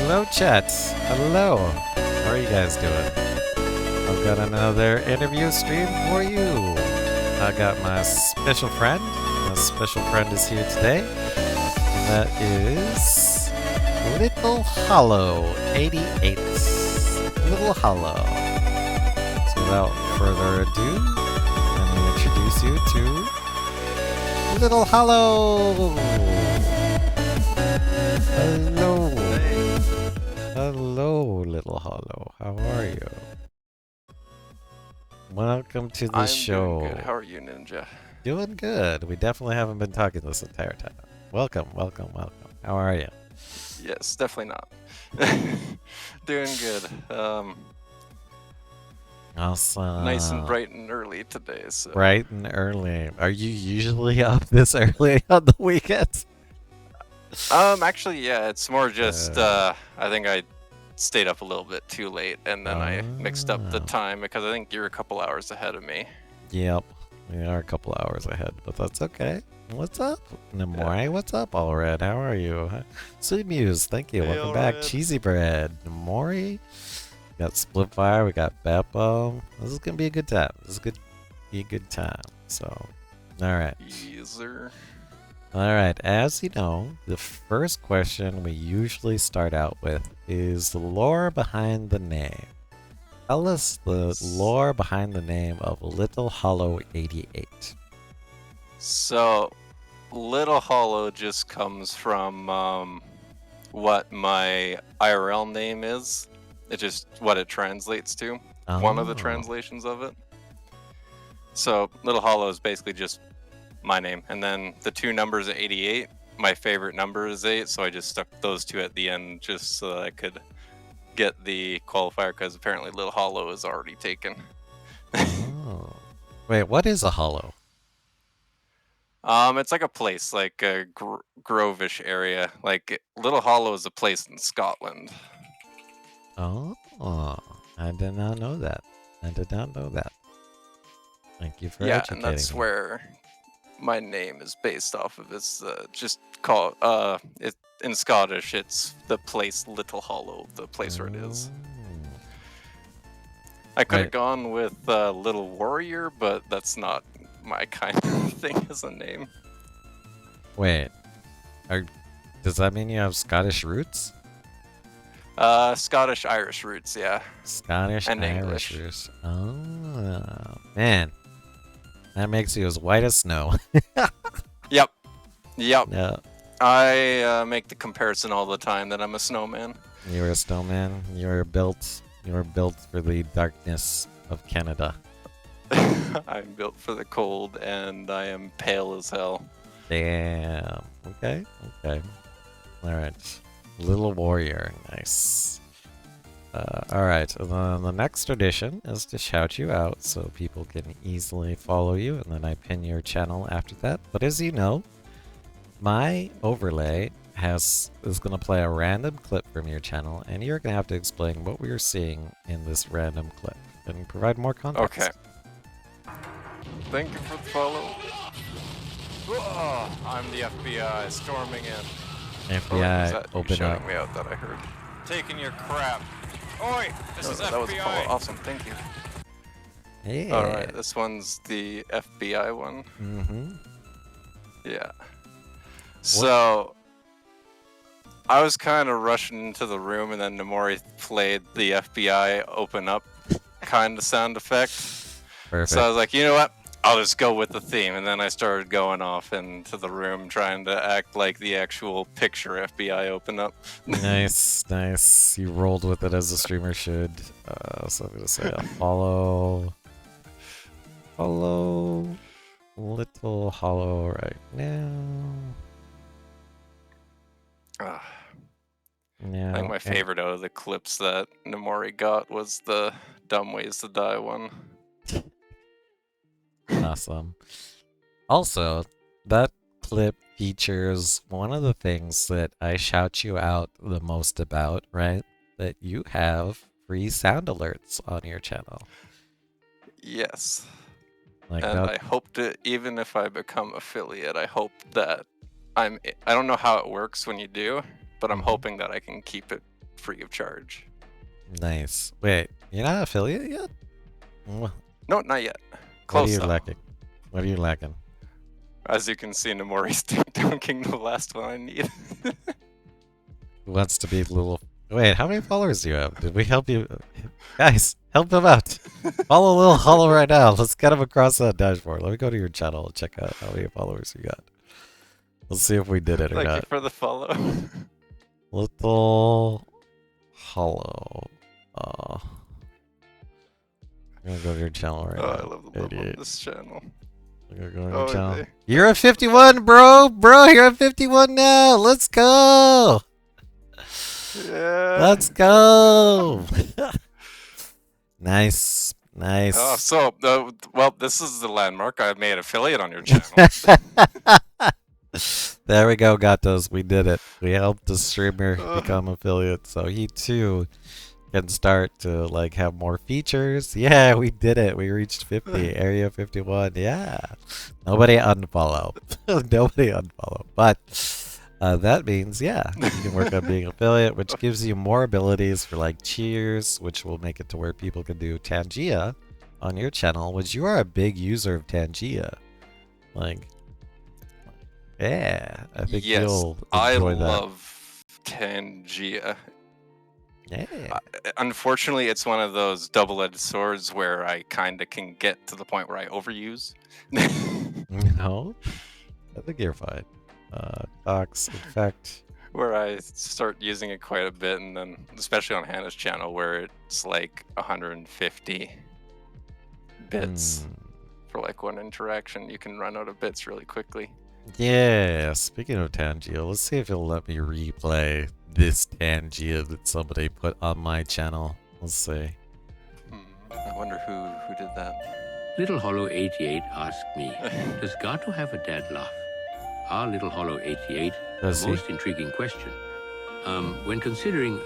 Hello, chat. Hello. How are you guys doing? I've got another interview stream for you. I got my special friend. My special friend is here today. And that is Littlehollow88. Littlehollow. So without further ado, let me introduce you to Littlehollow. Hello. Hello, Littlehollow. How are you? Welcome to the show. Doing good. How are you, Ninja? Doing good. We definitely haven't been talking this entire time. Welcome, welcome, welcome. How are you? Yes, definitely not. Doing good. Awesome. Nice and bright and early today. So. Bright and early. Are you usually up this early on the weekends? Actually, yeah, it's more just, I think I stayed up a little bit too late, and then I mixed up the time, because I think you're a couple hours ahead of me. Yep, we are a couple hours ahead, but that's okay. What's up, Nemore? Yeah. What's up, Allred? How are you? Sweet Muse, thank you. Hey, welcome back. Cheesy Bread, Nemore. We got Splitfire, we got Beppo. This is gonna be a good time. This is gonna be a good time. So, alright. Easer. Alright, as you know, the first question we usually start out with is the lore behind the name. Tell us the lore behind the name of Littlehollow88. So, Littlehollow just comes from what my IRL name is. It's just what it translates to. Oh. One of the translations of it. So, Littlehollow is basically just my name, and then the two numbers at 88, my favorite number is 8, so I just stuck those two at the end just so that I could get the qualifier, because apparently Littlehollow is already taken. Oh. Wait, what is a hollow? It's like a place, like a Grovish area. Like Littlehollow is a place in Scotland. Oh, I did not know that. I did not know that. Thank you for educating and that's me. where my name is based off of. It's just called it in Scottish. It's the place Littlehollow, the place where it is. I could have gone with Little Warrior, but that's not my kind of thing as a name. Wait, does that mean you have Scottish roots? Scottish Irish roots, yeah. Scottish and Irish English. roots. Oh man, that makes you as white as snow. Yep. Yeah. I make the comparison all the time that I'm a snowman. You're a snowman. You're built for the darkness of Canada. I'm built for the cold, and I am pale as hell. Damn. Okay. All right. Little Warrior. Nice. All right. The next tradition is to shout you out so people can easily follow you, and then I pin your channel after that. But as you know, my overlay is going to play a random clip from your channel, and you're going to have to explain what we are seeing in this random clip and provide more context. Okay. Thank you for the follow. Oh, I'm the FBI storming in. FBI, open up. Me out that I heard. Taking your crap. Oi, this is that FBI. Was a follow. Awesome, thank you. Yeah. All right, this one's the FBI one. Mm-hmm. Yeah. So, I was kind of rushing into the room, and then Nemore played the FBI open up kind of sound effect. Perfect. So I was like, you know what? I'll just go with the theme. And then I started going off into the room trying to act like the actual picture FBI open up. Nice. You rolled with it as a streamer should. So I'm going to say follow Littlehollow right now. I think my favorite out of the clips that Nemore got was the Dumb Ways to Die one. Awesome. Also, that clip features one of the things that I shout you out the most about, right? That you have free sound alerts on your channel. Yes. Like and I hope to, even if I become affiliate, I hope that I don't know how it works when you do, but I'm hoping that I can keep it free of charge. Nice. Wait, you're not affiliate yet? No, not yet. What are Close you though. lacking? What are you lacking? As you can see, Namori's dunking the last one I need. Who wants to be little? Wait, how many followers do you have? Did we help you? Guys, help him out. Follow LittleHollow right now. Let's get him across that dashboard. Let me go to your channel and check out how many followers you got. Let's see if we did it or Thank you not. for the follow. LittleHollow. I'm gonna go to your channel right Oh, now. I love the love on 88. this channel. I'm gonna go to your Oh, channel. they- You're at 51, bro! Bro, you're at 51 now! Let's go! Yeah. Let's go! Nice. Nice. Oh, so, well, this is the landmark. I made affiliate on your channel. There we go, Gatos. We did it. We helped the streamer Ugh. become affiliate, so he too can start to like have more features. Yeah, we did it. We reached 50. Area 51. Yeah. Nobody unfollow. Nobody unfollow. But that means, yeah, you can work on being affiliate, which gives you more abilities for like cheers, which will make it to where people can do Tangia on your channel, which you are a big user of Tangia. Like, yeah, I think Yes, you'll I enjoy that. love Tangia. Yeah. Unfortunately, it's one of those double-edged swords where I kind of can get to the point where I overuse. No, I think you're fine. Docs, infect. Where I start using it quite a bit, and then especially on Hannah's channel where it's like 150 bits for like one interaction. You can run out of bits really quickly. Yeah, speaking of Tangia, let's see if it'll let me replay this Tangia that somebody put on my channel. Let's see. I wonder who did that. Littlehollow88 asked me, does Gato have a dad laugh? Our Littlehollow88, Does the he? most intriguing question. When considering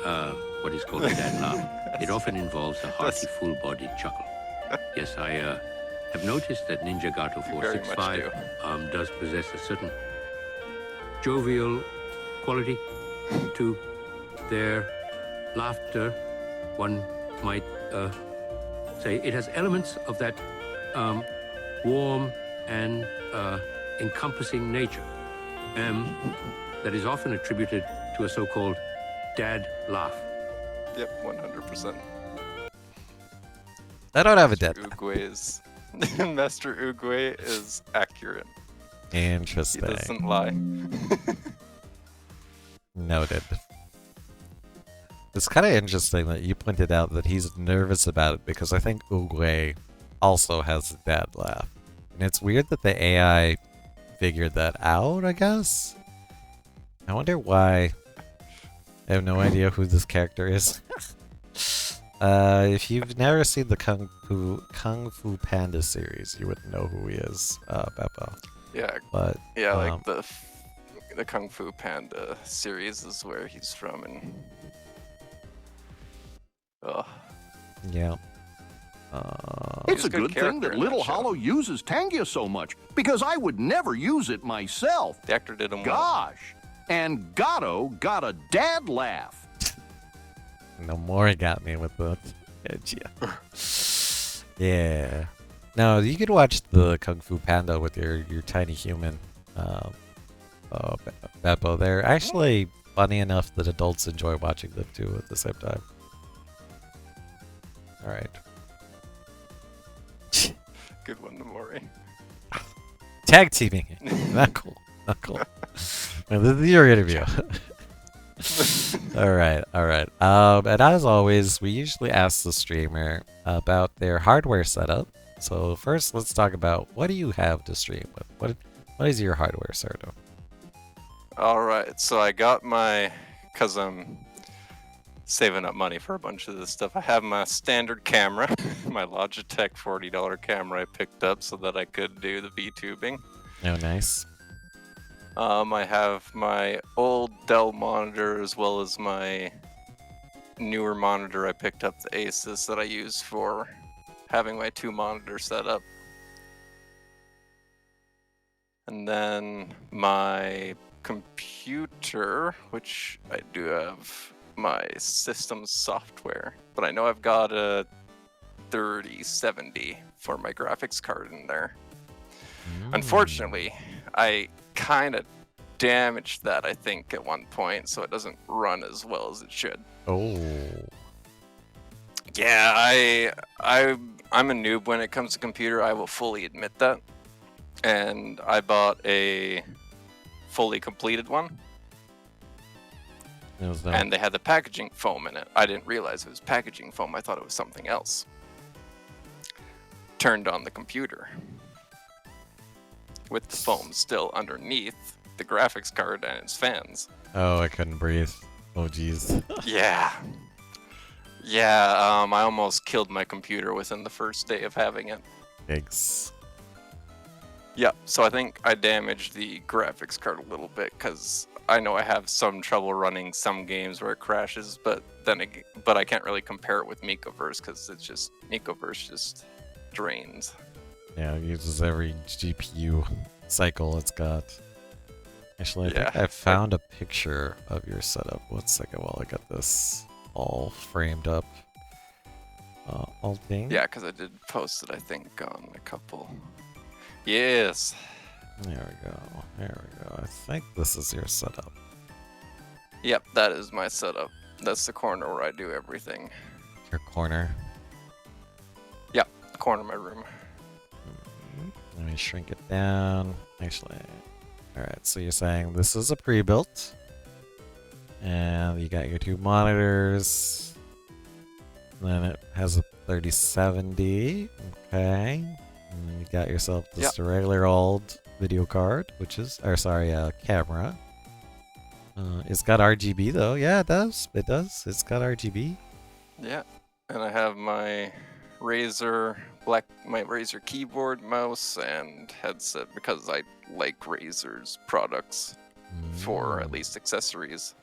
what is called a dad laugh, it often involves a hearty, full-bodied chuckle. Yes, I have noticed that Ninja Gato You very much 465 does possess a certain jovial quality to their laughter. One might say it has elements of that warm and encompassing nature that is often attributed to a so-called dad laugh. Yep, 100%. I don't have a dead. Master Uguay is accurate. He Interesting. doesn't lie. Noted. It's kind of interesting that you pointed out that he's nervous about it because I think Uguay also has a dad laugh. And it's weird that the AI figured that out, I guess? I wonder why. I have no idea who this character is. If you've never seen the Kung Fu Panda series, you wouldn't know who he is, Beppo. Yeah, But yeah, like the Kung Fu Panda series is where he's from, and yeah. It's He's a a good good thing that character in that show. LittleHollow uses Tangia so much, because I would never use it myself. the actor did him well. Gosh! And Gato got a dad laugh. No more he got me with the yeah. No, you could watch the Kung Fu Panda with your tiny human Beppo. They're actually funny enough that adults enjoy watching them too at the same time. Alright. Good one, Namori. Tag teaming. Not cool. Not cool. Well, this is your interview. Alright. And as always, we usually ask the streamer about their hardware setup. So first, let's talk about what do you have to stream with? What is your hardware setup? Alright, so I got because I'm saving up money for a bunch of this stuff, I have my standard camera, my Logitech $40 camera I picked up so that I could do the VTubing. Oh, nice. I have my old Dell monitor as well as my newer monitor I picked up, the Asus, that I use for having my 2 monitors set up. And then my computer, which I do have my system software, but I know I've got a 3070 for my graphics card in there. Unfortunately, I kind of damaged that, I think, at one point, so it doesn't run as well as it should. Oh. Yeah, I'm a noob when it comes to computer. I will fully admit that. And I bought a fully completed one. And they had the packaging foam in it. I didn't realize it was packaging foam. I thought it was something else. Turned on the computer with the foam still underneath the graphics card and its fans. Oh, I couldn't breathe. Oh, jeez. Yeah. Yeah, I almost killed my computer within the first day of having it. Yikes. Yeah, so I think I damaged the graphics card a little bit because I know I have some trouble running some games where it crashes, but I can't really compare it with Micoverse because it's just Micoverse just drains. Yeah, it uses every GPU cycle it's got. Actually, I think Yeah. I found a picture of your setup. 1 second while I got this all framed up. All thing. Yeah, because I did post it, I think, on a couple. Yes. There we go. There we go. I think this is your setup. Yep, that is my setup. That's the corner where I do everything. Your corner. Yep, the corner of my room. Let me shrink it down. Actually, alright, so you're saying this is a pre-built. And you got your 2 monitors. Then it has a 3070. Okay. And then you got yourself just a regular old video card, which is, or sorry, camera. It's got RGB though. Yeah, it does. It does. It's got RGB. Yeah, and I have my Razer keyboard, mouse, and headset because I like Razer's products for at least accessories.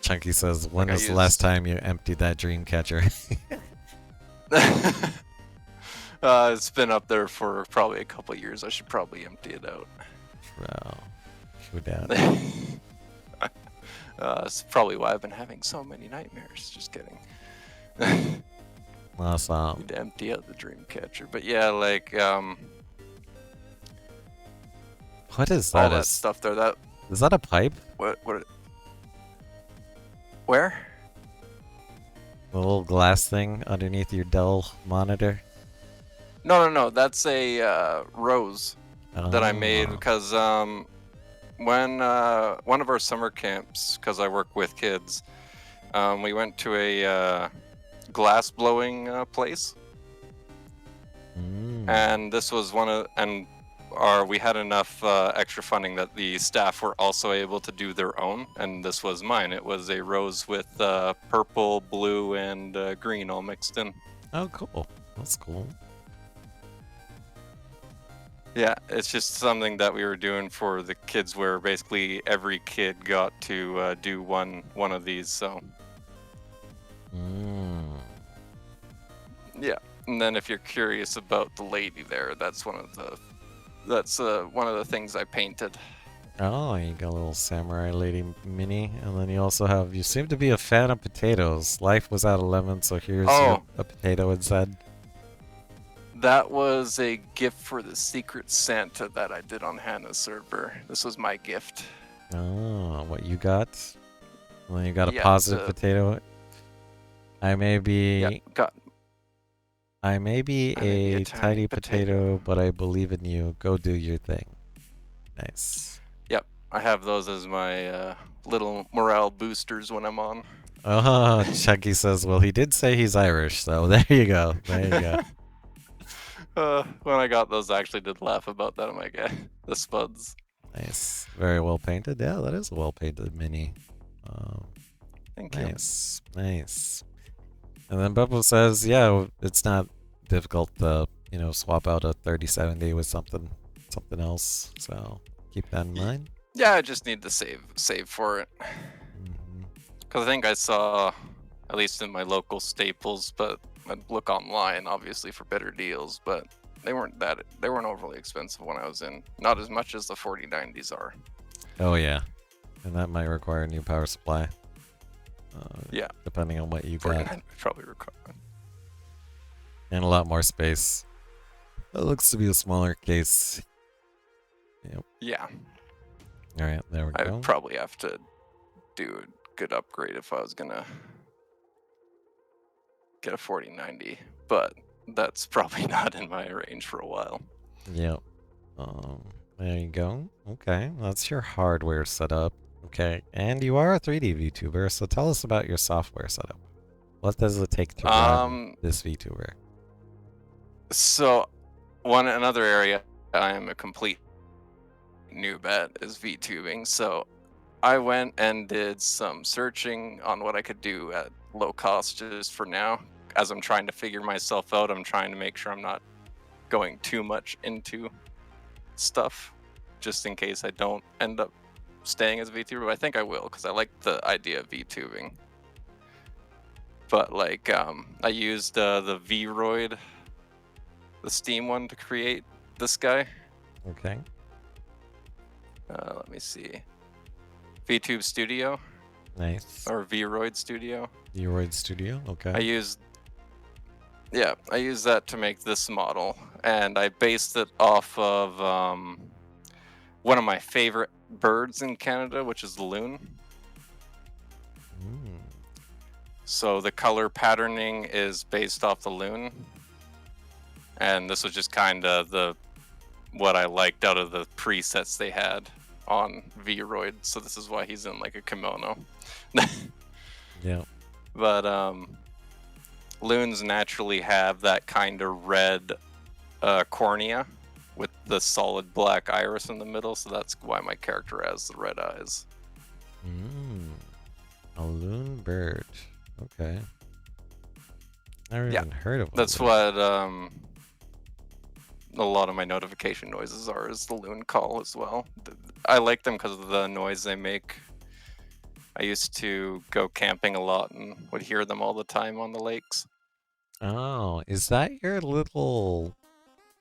Chunky says, when Like was the last time you emptied that dream catcher? It's been up there for probably a couple years. I should probably empty it out. Wow. True that. It's probably why I've been having so many nightmares. Just kidding. Awesome. Need to empty out the dream catcher. But yeah, like What is all that? that stuff there. Is that a pipe? Where? The little glass thing underneath your Dell monitor? No. That's a rose that I made Oh. because when one of our summer camps, because I work with kids, we went to a glass blowing place, and this was we had enough extra funding that the staff were also able to do their own, and this was mine. It was a rose with purple, blue, and green all mixed in. Oh, cool. That's cool. Yeah, it's just something that we were doing for the kids, where basically every kid got to do one of these. So yeah, and then if you're curious about the lady there, that's one of the things I painted. Oh, you got a little samurai lady mini, and then you seem to be a fan of potatoes. Life was at 11, so here's a potato instead. That was a gift for the Secret Santa that I did on Hannah's server. This was my gift. Oh, what you got? Well, you got a Yeah, positive potato. I may be a tiny potato, but I believe in you. Go do your thing. Nice. Yep, I have those as my little morale boosters when I'm on. Oh, Chucky says, well, he did say he's Irish, so there you go. There you go. When I got those, I actually did laugh about that. I'm like, the spuds. Nice. Very well painted. Yeah, that is a well painted mini. Thank you. Nice. And then Bubble says, yeah, it's not difficult to, swap out a 3070 with something else. So keep that in mind. Yeah, I just need to save for it. Because I think I saw, at least in my local Staples, but I'd look online, obviously, for better deals, but they weren't overly expensive when I was in. Not as much as the 4090s are. Oh, yeah. And that might require a new power supply. Yeah. Depending on what you 49 got. would probably require. And a lot more space. That looks to be a smaller case. Yep. Yeah. Alright, there we I go. would probably have to do a good upgrade if I was gonna get a 4090, but that's probably not in my range for a while. Yep. There you go. Okay, that's your hardware setup. Okay, and you are a 3D VTuber, so tell us about your software setup. What does it take to run this VTuber? So, another area I am a complete noob at is VTubing. So, I went and did some searching on what I could do at low cost just for now. As I'm trying to figure myself out, I'm trying to make sure I'm not going too much into stuff, just in case I don't end up staying as a VTuber. But I think I will, because I like the idea of VTubing. But like, I used the Vroid, the Steam one, to create this guy. Okay. Let me see. VTube Studio. Nice. Or Vroid Studio. Vroid Studio, okay. I used that to make this model, and I based it off of one of my favorite birds in Canada, which is the loon. Mm. So the color patterning is based off the loon, and this was just kind of what I liked out of the presets they had on Vroid. So this is why he's in like a kimono. Yeah. But loons naturally have that kind of red cornea with the solid black iris in the middle, so that's why my character has the red eyes. A loon bird. Okay. Never even heard of one. That's what a lot of my notification noises are, is the loon call as well. I like them because of the noise they make. I used to go camping a lot and would hear them all the time on the lakes. Oh, is that your little,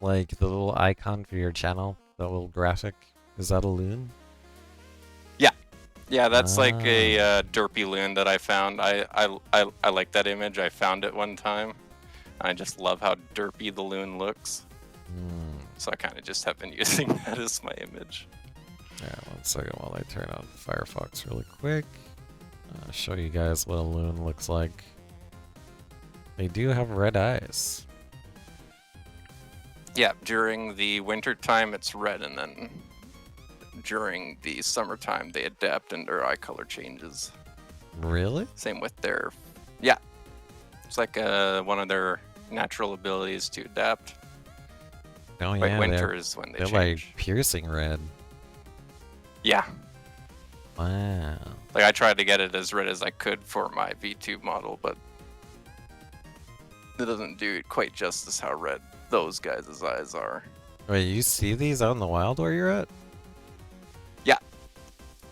like, the little icon for your channel? The little graphic? Is that a loon? Yeah, that's like a derpy loon that I found. I like that image. I found it one time. I just love how derpy the loon looks. So I kind of just have been using that as my image. Yeah, 1 second while I turn on Firefox really quick. I'll show you guys what a loon looks like. They do have red eyes. Yeah, during the winter time it's red, and then during the summertime they adapt and their eye color changes. Really? Same with their, yeah. It's like one of their natural abilities to adapt. Oh But yeah, winter is when they they're change. like piercing red. Yeah. Wow. Like I tried to get it as red as I could for my VTube model, but it doesn't do quite justice how red those guys' eyes are. Wait, you see these out in the wild where you're at?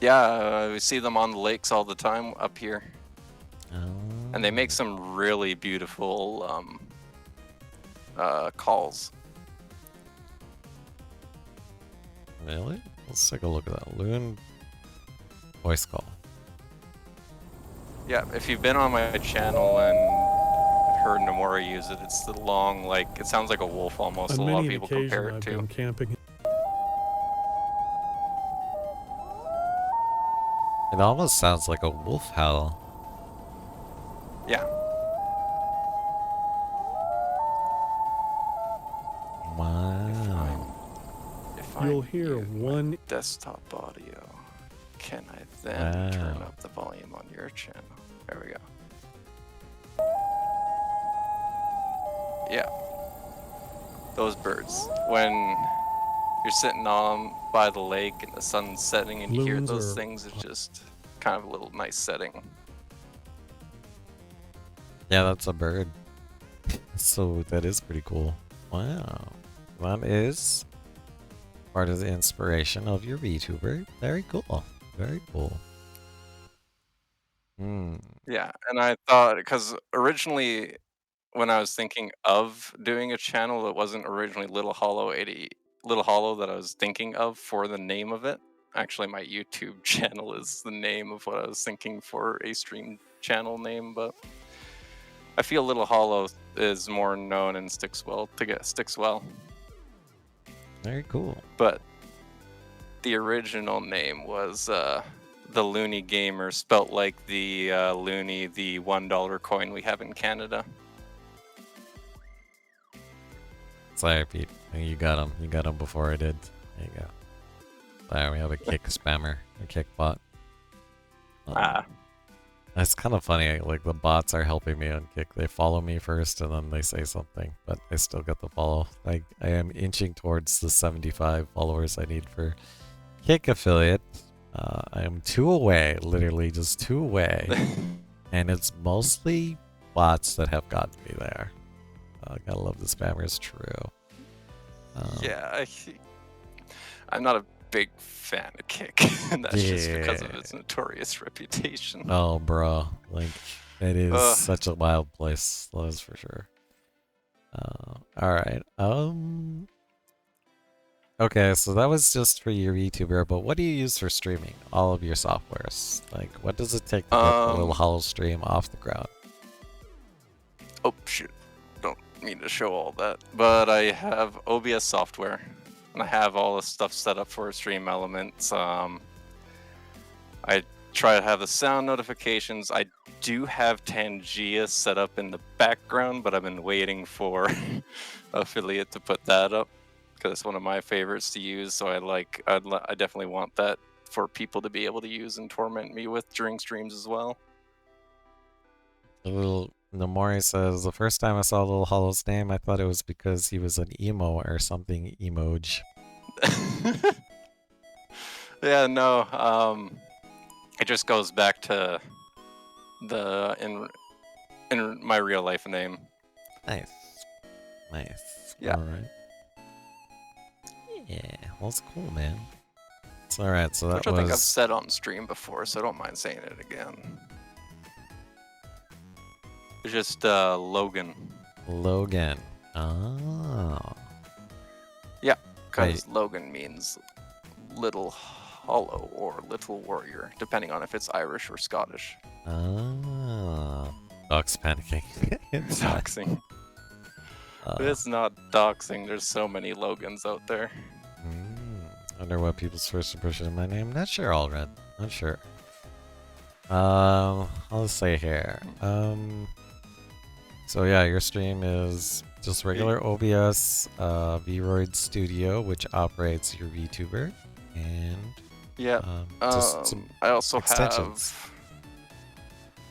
Yeah, we see them on the lakes all the time up here. Oh. And they make some really beautiful calls. Really? Let's take a look at that. Loon voice call. Yeah, if you've been on my channel and heard Nomura use it, it's the long, like, it sounds like a wolf almost. A lot of people compare it to. Camping. It almost sounds like a wolf howl. Yeah. Wow. If You'll I hear mute my one desktop audio, can I then turn Wow. up the volume on your channel? There we go. Yeah. Those birds. When you're sitting on by the lake and the sun's setting and you hear Loons those are- things, it's just kind of a little nice setting. Yeah, that's a bird. So that is pretty cool. Wow. That is part of the inspiration of your VTuber. Very cool. Very cool. Yeah, and I thought, because originally when I was thinking of doing a channel, it wasn't originally LittleHollow88, LittleHollow that I was thinking of for the name of it. actually my YouTube channel is the name of what I was thinking for a stream channel name, but I feel LittleHollow is more known and sticks well. Very cool. But the original name was the Looney Gamer, spelt like the Looney, the $1 coin we have in Canada. Sorry, Pete. You got him. You got him before I did. There you go. Sorry, we have a kick spammer, a kick bot. It's kind of funny. Like the bots are helping me on Kick. They follow me first, and then they say something, but I still get the follow. Like I am inching towards the 75 followers I need for Kick affiliate. I am 2 away, literally just 2 away, and it's mostly bots that have gotten me there. Gotta love the spammers, true. Yeah, I'm not a big fan of Kick, and that's just because of its notorious reputation. Oh, bro, like it is such a wild place. That is for sure. All right. Okay, so that was just for your YouTuber, but what do you use for streaming? All of your softwares. Like, what does it take to get the LittleHollow stream off the ground? Oh shoot! Don't mean to show all that, but I have OBS software. And I have all the stuff set up for stream elements. I try to have the sound notifications. I do have Tangia set up in the background, but I've been waiting for affiliate to put that up because it's one of my favorites to use. So I definitely want that for people to be able to use and torment me with during streams as well. Namori says, the first time I saw LittleHollow's name, I thought it was because he was an emo or something emoji. Yeah, no. It just goes back to the in my real life name. Nice. Nice. Yeah. Alright. Yeah, well, it's cool, man. It's alright, so that Which was... I think I've said on stream before, so I don't mind saying it again. It's just Logan. Logan. Oh. Yeah, because Logan means little hollow or little warrior, depending on if it's Irish or Scottish. Ah. Dog's panicking. Doxing. It's not doxing. There's so many Logans out there. I wonder what people's first impression of my name. Not sure, Allred. Not sure. I'll just say here. So yeah, your stream is just regular OBS, Vroid Studio, which operates your VTuber, and yeah, just some I also extensions. have.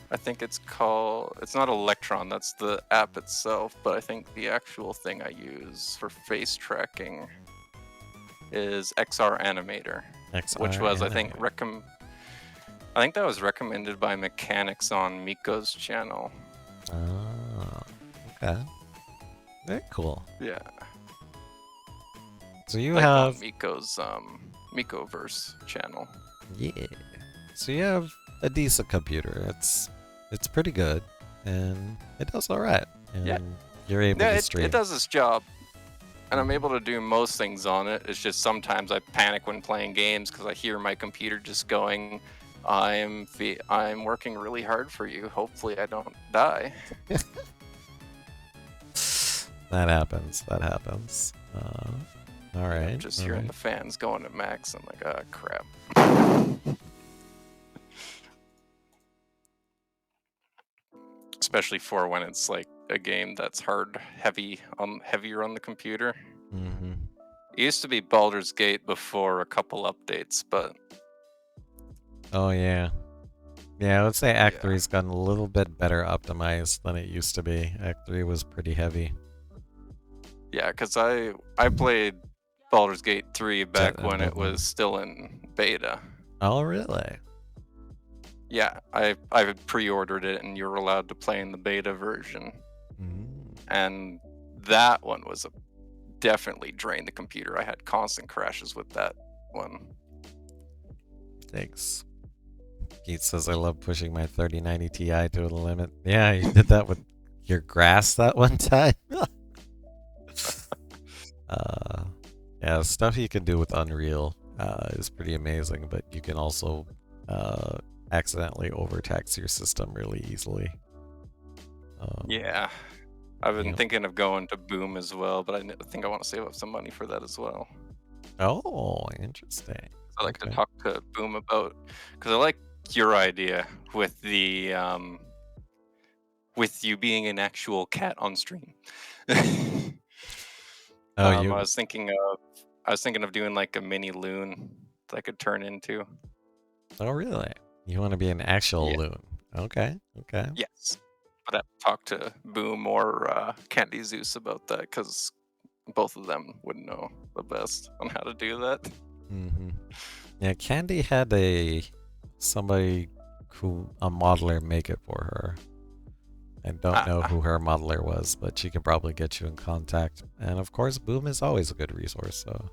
I think it's called. It's not Electron. That's the app itself, but I think the actual thing I use for face tracking is XR Animator, which was I think I think that was recommended by mechanics on Miko's channel. Oh, okay. Very cool. Yeah. So you like have Miko's Mikoverse channel. Yeah. So you have a decent computer. It's pretty good, and it does all right. And Yeah. You're able to stream. It does its job, and I'm able to do most things on it. It's just sometimes I panic when playing games because I hear my computer just going, I'm working really hard for you. Hopefully I don't die. That happens. That happens. All right. I'm just hearing the fans going at max. I'm like, oh crap. Especially for when it's like a game that's heavier on the computer. Mm-hmm. It used to be Baldur's Gate before a couple updates, but Oh yeah. Yeah, let's say Act 3's gotten a little bit better optimized than it used to be. Act 3 was pretty heavy. yeah, because I played Baldur's Gate 3 back when it was still in beta. Oh really? Yeah, I pre-ordered it and you were allowed to play in the beta version. And that one was definitely drained the computer. I had constant crashes with that one. Thanks. Keith says, I love pushing my 3090 Ti to the limit. Yeah, you did that with your grass that one time. Yeah, stuff you can do with Unreal is pretty amazing, but you can also accidentally overtax your system really easily. Yeah. I've been Yeah. thinking of going to Boom as well, but I think I want to save up some money for that as well. Oh, interesting. I like to Okay. talk to Boom about, because I like your idea with the with you being an actual cat on stream. Oh, I you. was thinking of doing like a mini loon that I could turn into. Oh, really? You want to be an actual Yeah. loon? Okay. Okay. Yes. But I have to talk to Boom or Candy Zeus about that, because both of them would know the best on how to do that. Mm-hmm. Yeah, Candy had somebody a modeler make it for her. I don't know who her modeler was, but she can probably get you in contact. And of course, Boom is always a good resource. So,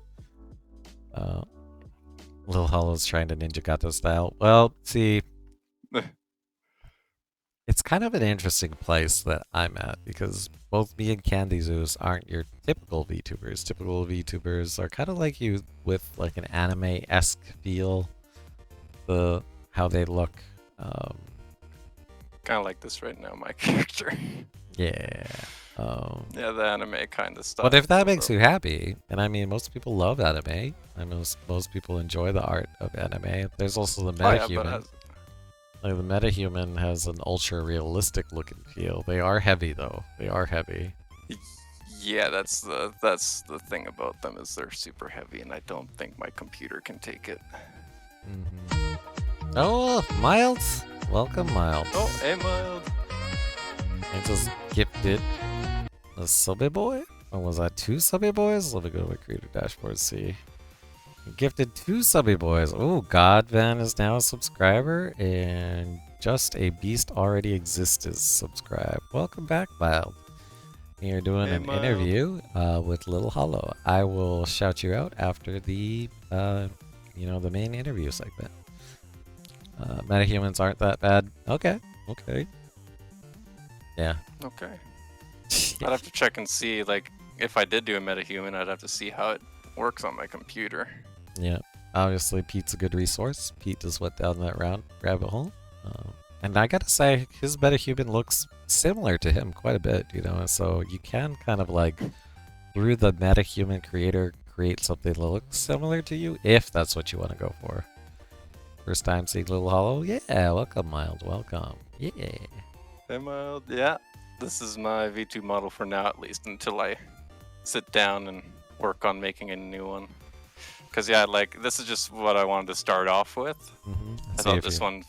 LittleHollow's trying to Ninja Gato style. Well, see, it's kind of an interesting place that I'm at because both me and Candy Zeus aren't your typical VTubers. Typical VTubers are kind of like you with like an anime-esque feel. How they look. Kind of like this right now, my character. Yeah. Yeah, the anime kind of stuff. But if that makes you happy, and I mean, most people love anime. I know most people enjoy the art of anime. There's also the Oh, yeah, metahuman. Like the metahuman has an ultra realistic look and feel. They are heavy though. They are heavy. Yeah, that's the thing about them, is they're super heavy, and I don't think my computer can take it. Mm-hmm. Oh, Miles! Welcome, Miles. Oh, hey, Miles. I just gifted a subby boy? Or was that 2 subby boys? Let me go to my creator dashboard see. Gifted 2 subby boys. Oh, Godvan is now a subscriber, and Just a Beast Already Exists is subscribed. Welcome back, Miles. You're doing an interview with LittleHollow. I will shout you out after the the main interview segment. Metahumans aren't that bad. Okay. Yeah. Okay. I'd have to check and see, like, if I did do a metahuman, I'd have to see how it works on my computer. Yeah. Obviously, Pete's a good resource. Pete just went down that rabbit hole. And I gotta say, his metahuman looks similar to him quite a bit, so you can kind of like, through the metahuman creator, create something that looks similar to you, if that's what you want to go for. First time seeing LittleHollow? Yeah, welcome, Mild. Welcome. Yeah. Hey, Mild. Yeah, this is my V2 model for now, at least, until I sit down and work on making a new one. Because, yeah, like, this is just what I wanted to start off with. Mm-hmm. I thought this one...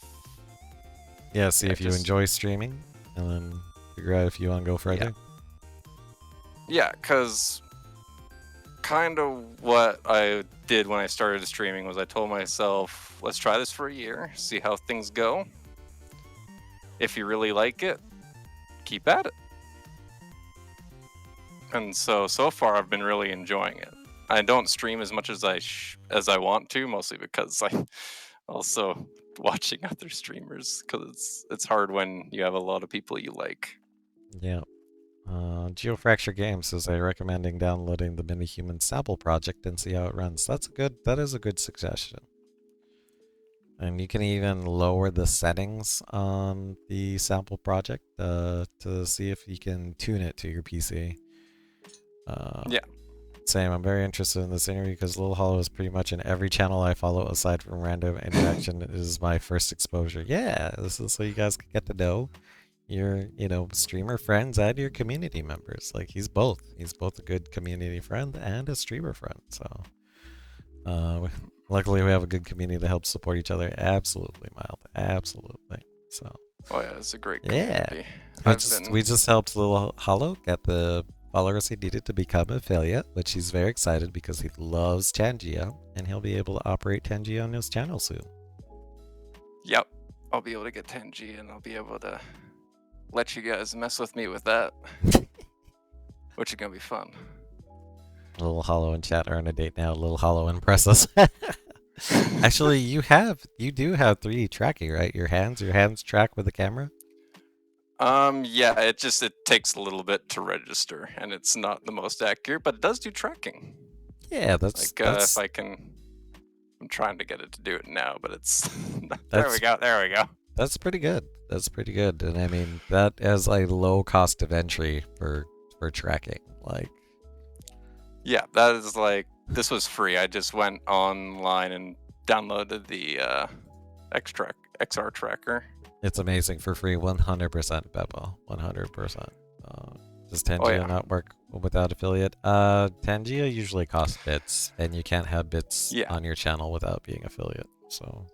Yeah, see if you enjoy streaming, and then figure out if you want to go further. Yeah, because kind of what I did when I started streaming was I told myself, let's try this for a year, see how things go. If you really like it, keep at it. And so far I've been really enjoying it. I don't stream as much as I want to, mostly because I'm also watching other streamers, because it's hard when you have a lot of people you like. Yeah. Geofracture Games says they're recommending downloading the Mini-Human sample project and see how it runs. That is a good suggestion. And you can even lower the settings on the sample project to see if you can tune it to your PC. Yeah. Same. I'm very interested in this interview because LittleHollow is pretty much in every channel I follow aside from Random Interaction. It is my first exposure. Yeah, this is so you guys can get to know your, streamer friends and your community members. Like, he's both. He's both a good community friend and a streamer friend. So, luckily we have a good community to help support each other. Absolutely, Mild. Absolutely. So. Oh yeah, it's a great community. Yeah. We just helped LittleHollow get the followers he needed to become an affiliate, which he's very excited because he loves Tangia, and he'll be able to operate Tangia on his channel soon. Yep. I'll be able to get 10G, and I'll be able to let you guys mess with me with that, which is gonna be fun. LittleHollow and chat are on a date now. LittleHollow impress us. Actually, you do have 3D tracking, right? Your hands track with the camera. Yeah, it takes a little bit to register, and it's not the most accurate, but it does do tracking. Yeah, that's if I can I'm trying to get it to do it now, but it's there we go. There we go. That's pretty good. That's pretty good. And I mean, that is a low cost of entry for tracking. Like, Yeah, that is like, this was free. I just went online and downloaded the XR tracker. it's amazing for free. 100% Beppo. 100%. Does Tangia not work without affiliate? Tangia usually costs bits, and you can't have bits on your channel without being affiliate. So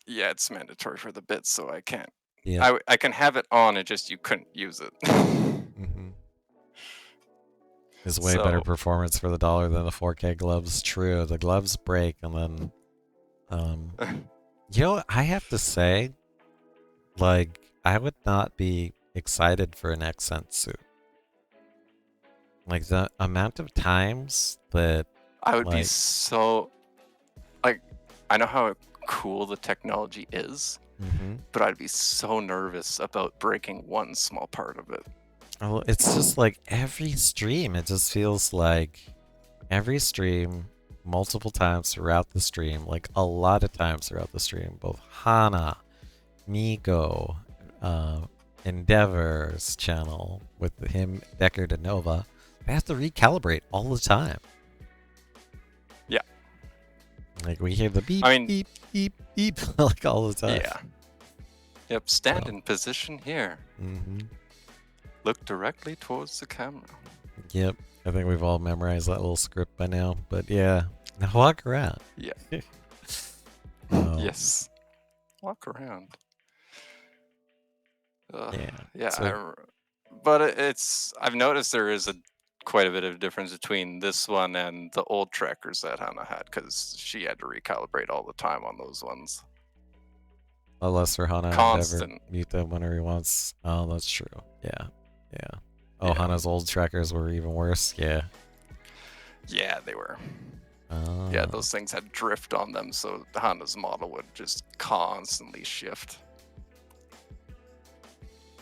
yeah, it's mandatory for the bits, so I can't. yeah. I can have it on, it just you couldn't use it. It's way better performance for the dollar than the 4K gloves. True, the gloves break, and then, you know, I have to say, like, I would not be excited for an accent suit. Like, the amount of times that I would be so, like, I know how cool the technology is, but I'd be so nervous about breaking one small part of it. Oh, it's just like every stream, it just feels like every stream, multiple times throughout the stream, like a lot of times throughout the stream, both Hana, Nico, Endeavor's channel with him, Deckard, and Nova, they have to recalibrate all the time. Yeah. Like we hear the beep, beep, beep, beep, like all the time. Yeah. Yep, stand in position here. Look directly towards the camera. Yep, I think we've all memorized that little script by now. But yeah, now walk around. Yeah. Yes. Walk around. Yeah. So, but it's. I've noticed there is quite a bit of difference between this one and the old trackers that Hannah had, because she had to recalibrate all the time on those ones. unless for Hana Constant. mute them whenever he wants. Oh, that's true. Yeah. Oh, Hana's old trackers were even worse. Yeah. Yeah, they were. Yeah, those things had drift on them, so Honda's model would just constantly shift.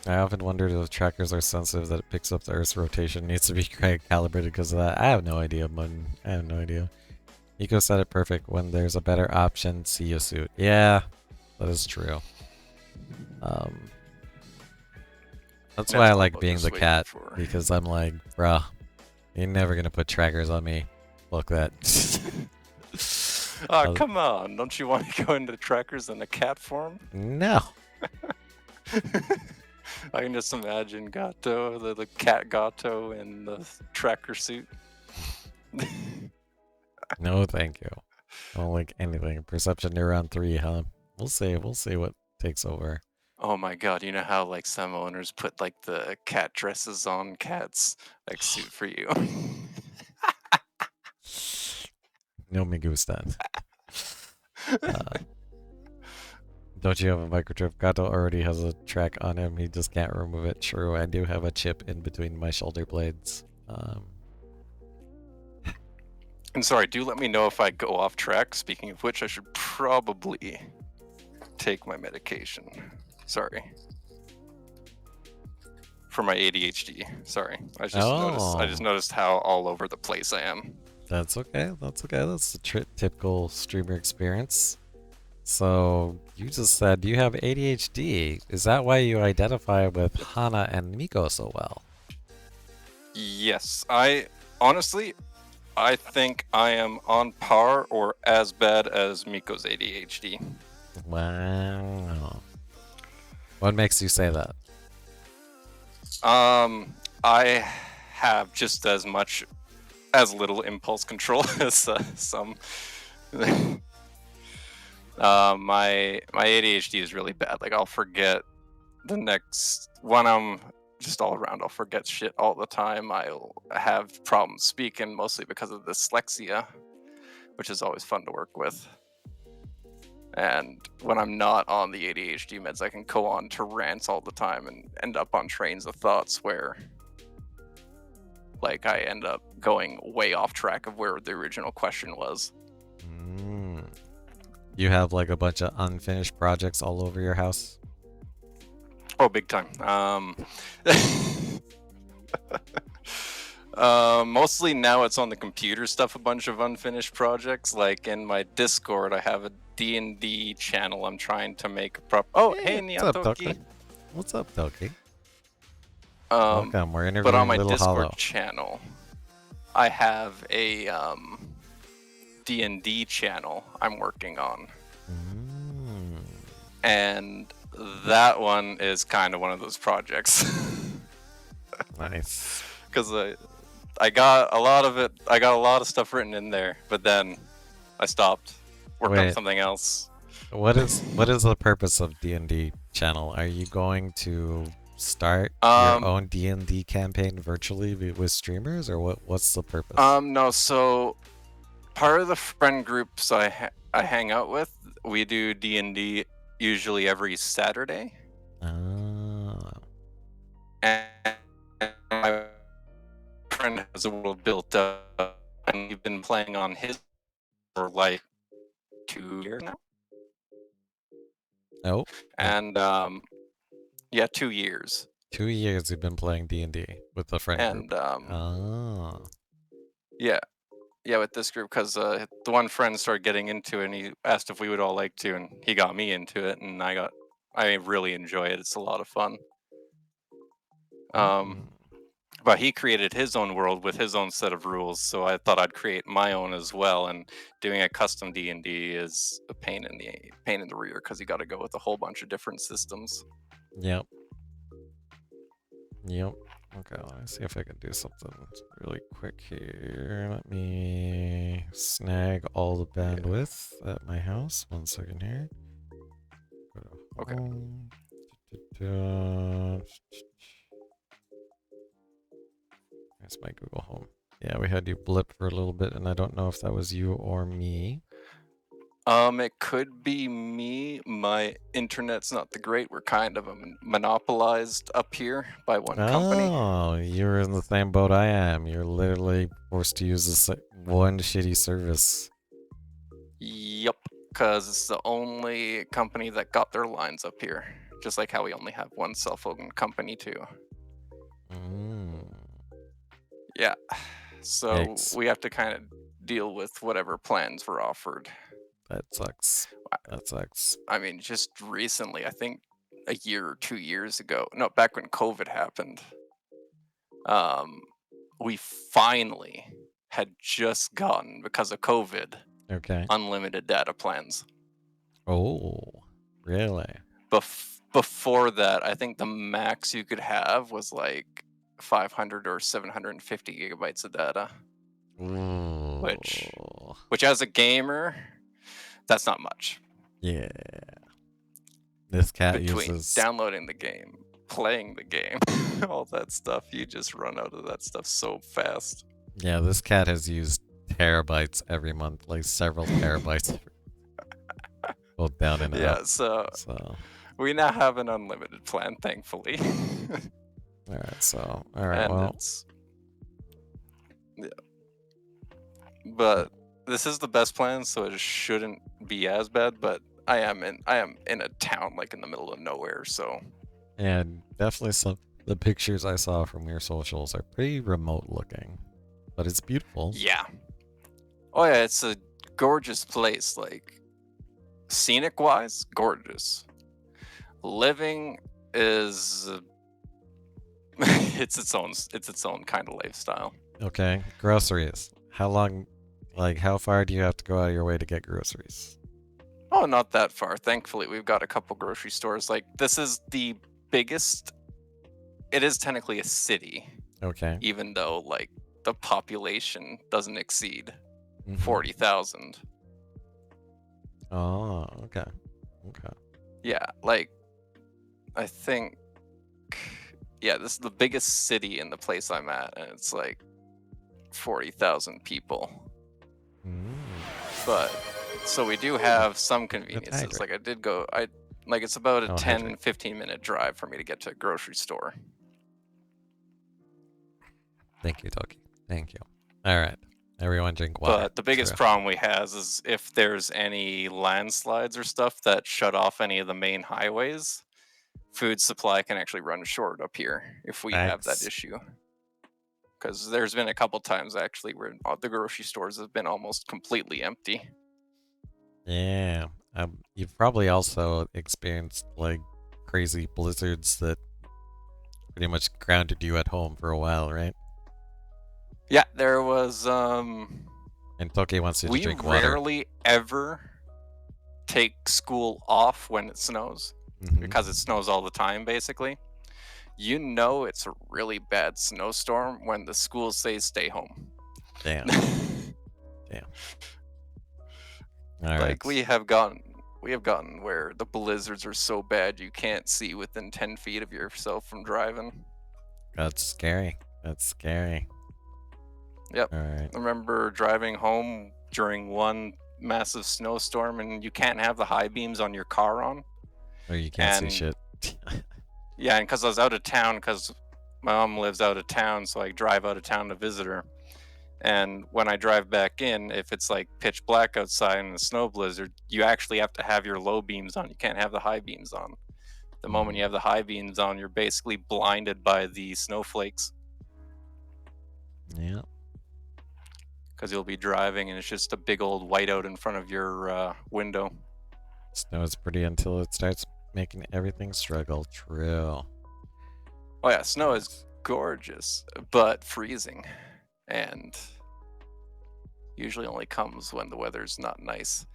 I often wondered if trackers are sensitive that it picks up the Earth's rotation. Needs to be calibrated because of that. I have no idea, Mudden. I have no idea. Eco said it perfect. When there's a better option, see a suit. Yeah, that is true. That's why I like being the cat, because I'm like, bruh, you're never gonna put trackers on me. Look that. Oh, come on. Don't you want to go into trackers in a cat form? No. I can just imagine Gato, the cat Gato in the tracker suit. No, thank you. I don't like anything. Perception neuron 3, huh? We'll see. We'll see what takes over. Oh my god, you know how like some owners put like the cat dresses on cats, like suit for you. No me gustan. Don't you have a microchip? Gato already has a track on him. He just can't remove it. True, I do have a chip in between my shoulder blades. And sorry, do let me know if I go off track. Speaking of which, I should probably take my medication. Sorry. For my ADHD. Sorry. I just noticed how all over the place I am. That's okay. That's okay. That's a typical streamer experience. So you just said you have ADHD. Is that why you identify with Hana and Miko so well? Yes. I think I am on par or as bad as Miko's ADHD. Wow. What makes you say that? I have just as little impulse control as some. My ADHD is really bad. Like I'll forget the next when I'm just all around. I'll forget shit all the time. I'll have problems speaking, mostly because of dyslexia, which is always fun to work with. And when I'm not on the ADHD meds, I can go on to rants all the time and end up on trains of thoughts where, like, I end up going way off track of where the original question was. You have like a bunch of unfinished projects all over your house? Mostly now it's on the computer stuff, a bunch of unfinished projects. Like in my Discord, I have a D&D channel I'm trying to make a Oh, hey, What's up, Niantoki. Doki? What's up, Doki? Um, Welcome. We're but on interviewing my Little Discord Hollow. channel, I have a D&D channel I'm working on. Mm. And that one is kind of one of those projects. Nice. Because I got a lot of it. I got a lot of stuff written in there, but then I stopped. Worked on Wait. something else. What is the purpose of D&D channel? Are you going to start your own D&D campaign virtually with streamers, or what's the purpose? No. So part of the friend groups I hang out with, we do D&D usually every Saturday. Ah. And my friend has a world built up, and we've been playing on his for like 2 years now. Oh. And yeah, 2 years. 2 years you've been playing D&D with a friend group. And Ah. yeah, with this group, because the one friend started getting into it, and he asked if we would all like to, and he got me into it, and I really enjoy it. It's a lot of fun. But he created his own world with his own set of rules, so I thought I'd create my own as well. And doing a custom D&D is a pain in the rear, because you got to go with a whole bunch of different systems. Yep. Okay, let me see if I can do something really quick here. Let me snag all the bandwidth at my house. 1 second here. Okay. There's my Google Home. Yeah, we had you blip for a little bit, and I don't know if that was you or me. It could be me. My internet's not the great. We're kind of monopolized up here by one company. Oh, you're in the same boat I am. You're literally forced to use this one shitty service. Yep, because it's the only company that got their lines up here. Just like how we only have one cell phone company too. Yeah, so Yikes. we have to kind of deal with whatever plans were offered. That sucks. That sucks. I mean, just recently, I think a year or 2 years ago, no, back when COVID happened, we finally had just gotten, because of COVID, Okay. unlimited data plans. Oh, really? Before that, I think the max you could have was like 500 or 750 gigabytes of data. Ooh. Which as a gamer, that's not much. Yeah. This cat Between uses downloading the game, playing the game, all that stuff, you just run out of that stuff so fast. Yeah, this cat has used terabytes every month, like several terabytes. Both down and Yeah, up. so we now have an unlimited plan, thankfully. Alright, alright, And well. Yeah. But this is the best plan, so it shouldn't be as bad, but I am in a town like in the middle of nowhere, so Yeah, definitely the pictures I saw from your socials are pretty remote looking. But it's beautiful. yeah. Oh yeah, it's a gorgeous place, like scenic wise, gorgeous. Living is it's its own kind of lifestyle. Okay, groceries. How far do you have to go out of your way to get groceries? Oh, not that far. Thankfully, we've got a couple grocery stores. Like, this is the biggest. It is technically a city. Okay. Even though, like, the population doesn't exceed 40,000. Oh, okay. Okay. Yeah, like, I think. Yeah, this is the biggest city in the place I'm at, and it's like 40,000 people. But so we do have some conveniences. Like it's about a 10-15 minute drive for me to get to a grocery store. Thank you, Toki. Thank you. All right. Everyone drink water. But the biggest problem we have is if there's any landslides or stuff that shut off any of the main highways, food supply can actually run short up here if we have that issue. because there's been a couple times actually where the grocery stores have been almost completely empty. Yeah. You've probably also experienced like crazy blizzards that pretty much grounded you at home for a while, right? Yeah, there was. And Toki wants you to We drink water. rarely ever take school off when it snows Mhm. because it snows all the time, basically. You know it's a really bad snowstorm when the school says stay home. Damn. Damn. All right. Like we have gotten where the blizzards are so bad you can't see within 10 feet of yourself from driving. That's scary. That's scary. Yep. All right. I remember driving home during one massive snowstorm and you can't have the high beams on your car on. Or you can't see And- shit. Yeah, and because I was out of town, because my mom lives out of town, so I drive out of town to visit her. And when I drive back in, if it's like pitch black outside in a snow blizzard, you actually have to have your low beams on. You can't have the high beams on. The moment you have the high beams on, you're basically blinded by the snowflakes Yeah. because you'll be driving and it's just a big old whiteout in front of your window. Snow is pretty until it starts making everything struggle. True. Oh yeah, snow is gorgeous, but freezing. And usually only comes when the weather's not nice.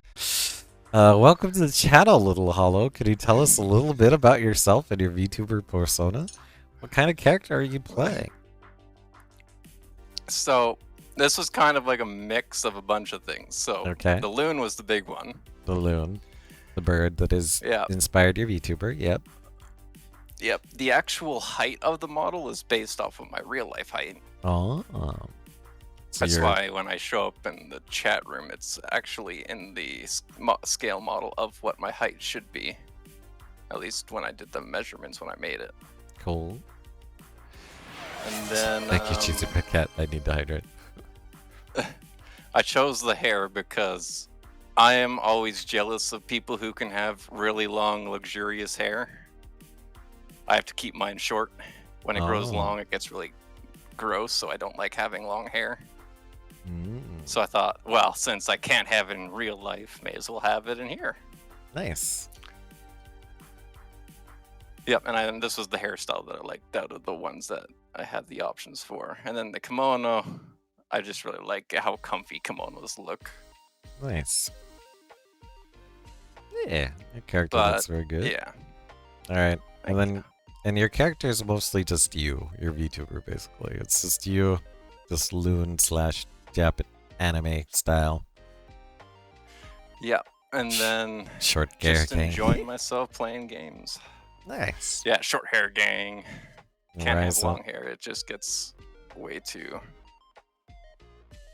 Welcome to the channel, LittleHollow. Could you tell us a little bit about yourself and your VTuber persona? What kind of character are you playing? So this was kind of like a mix of a bunch of things. So Okay. the loon was the big one. The loon. The bird that has Yeah. inspired your VTuber. Yep. Yep. The actual height of the model is based off of my real life height. Oh. So That's you're- why when I show up in the chat room, it's actually in the scale model of what my height should be. At least when I did the measurements when I made it. Cool. And then Thank you, Cheesy Pet Cat. I need to hydrate. I chose the hair because I am always jealous of people who can have really long, luxurious hair. I have to keep mine short. When it grows Oh. long, it gets really gross, so I don't like having long hair. Mm, So I thought, well, since I can't have it in real life, may as well have it in here. nice. Yep, and this was the hairstyle that I liked out of the ones that I had the options for. And then the kimono, I just really like how comfy kimonos look. Nice. Yeah. Your character But, looks very good. Yeah. All right. And Thank then, you. and your character is mostly just you, your VTuber, basically. It's just you, just loon / Jap anime style. Yep. And then Short hair just gang. enjoying myself playing games. Nice. Yeah, short hair gang. Can't have Rise up. long hair. It just gets way too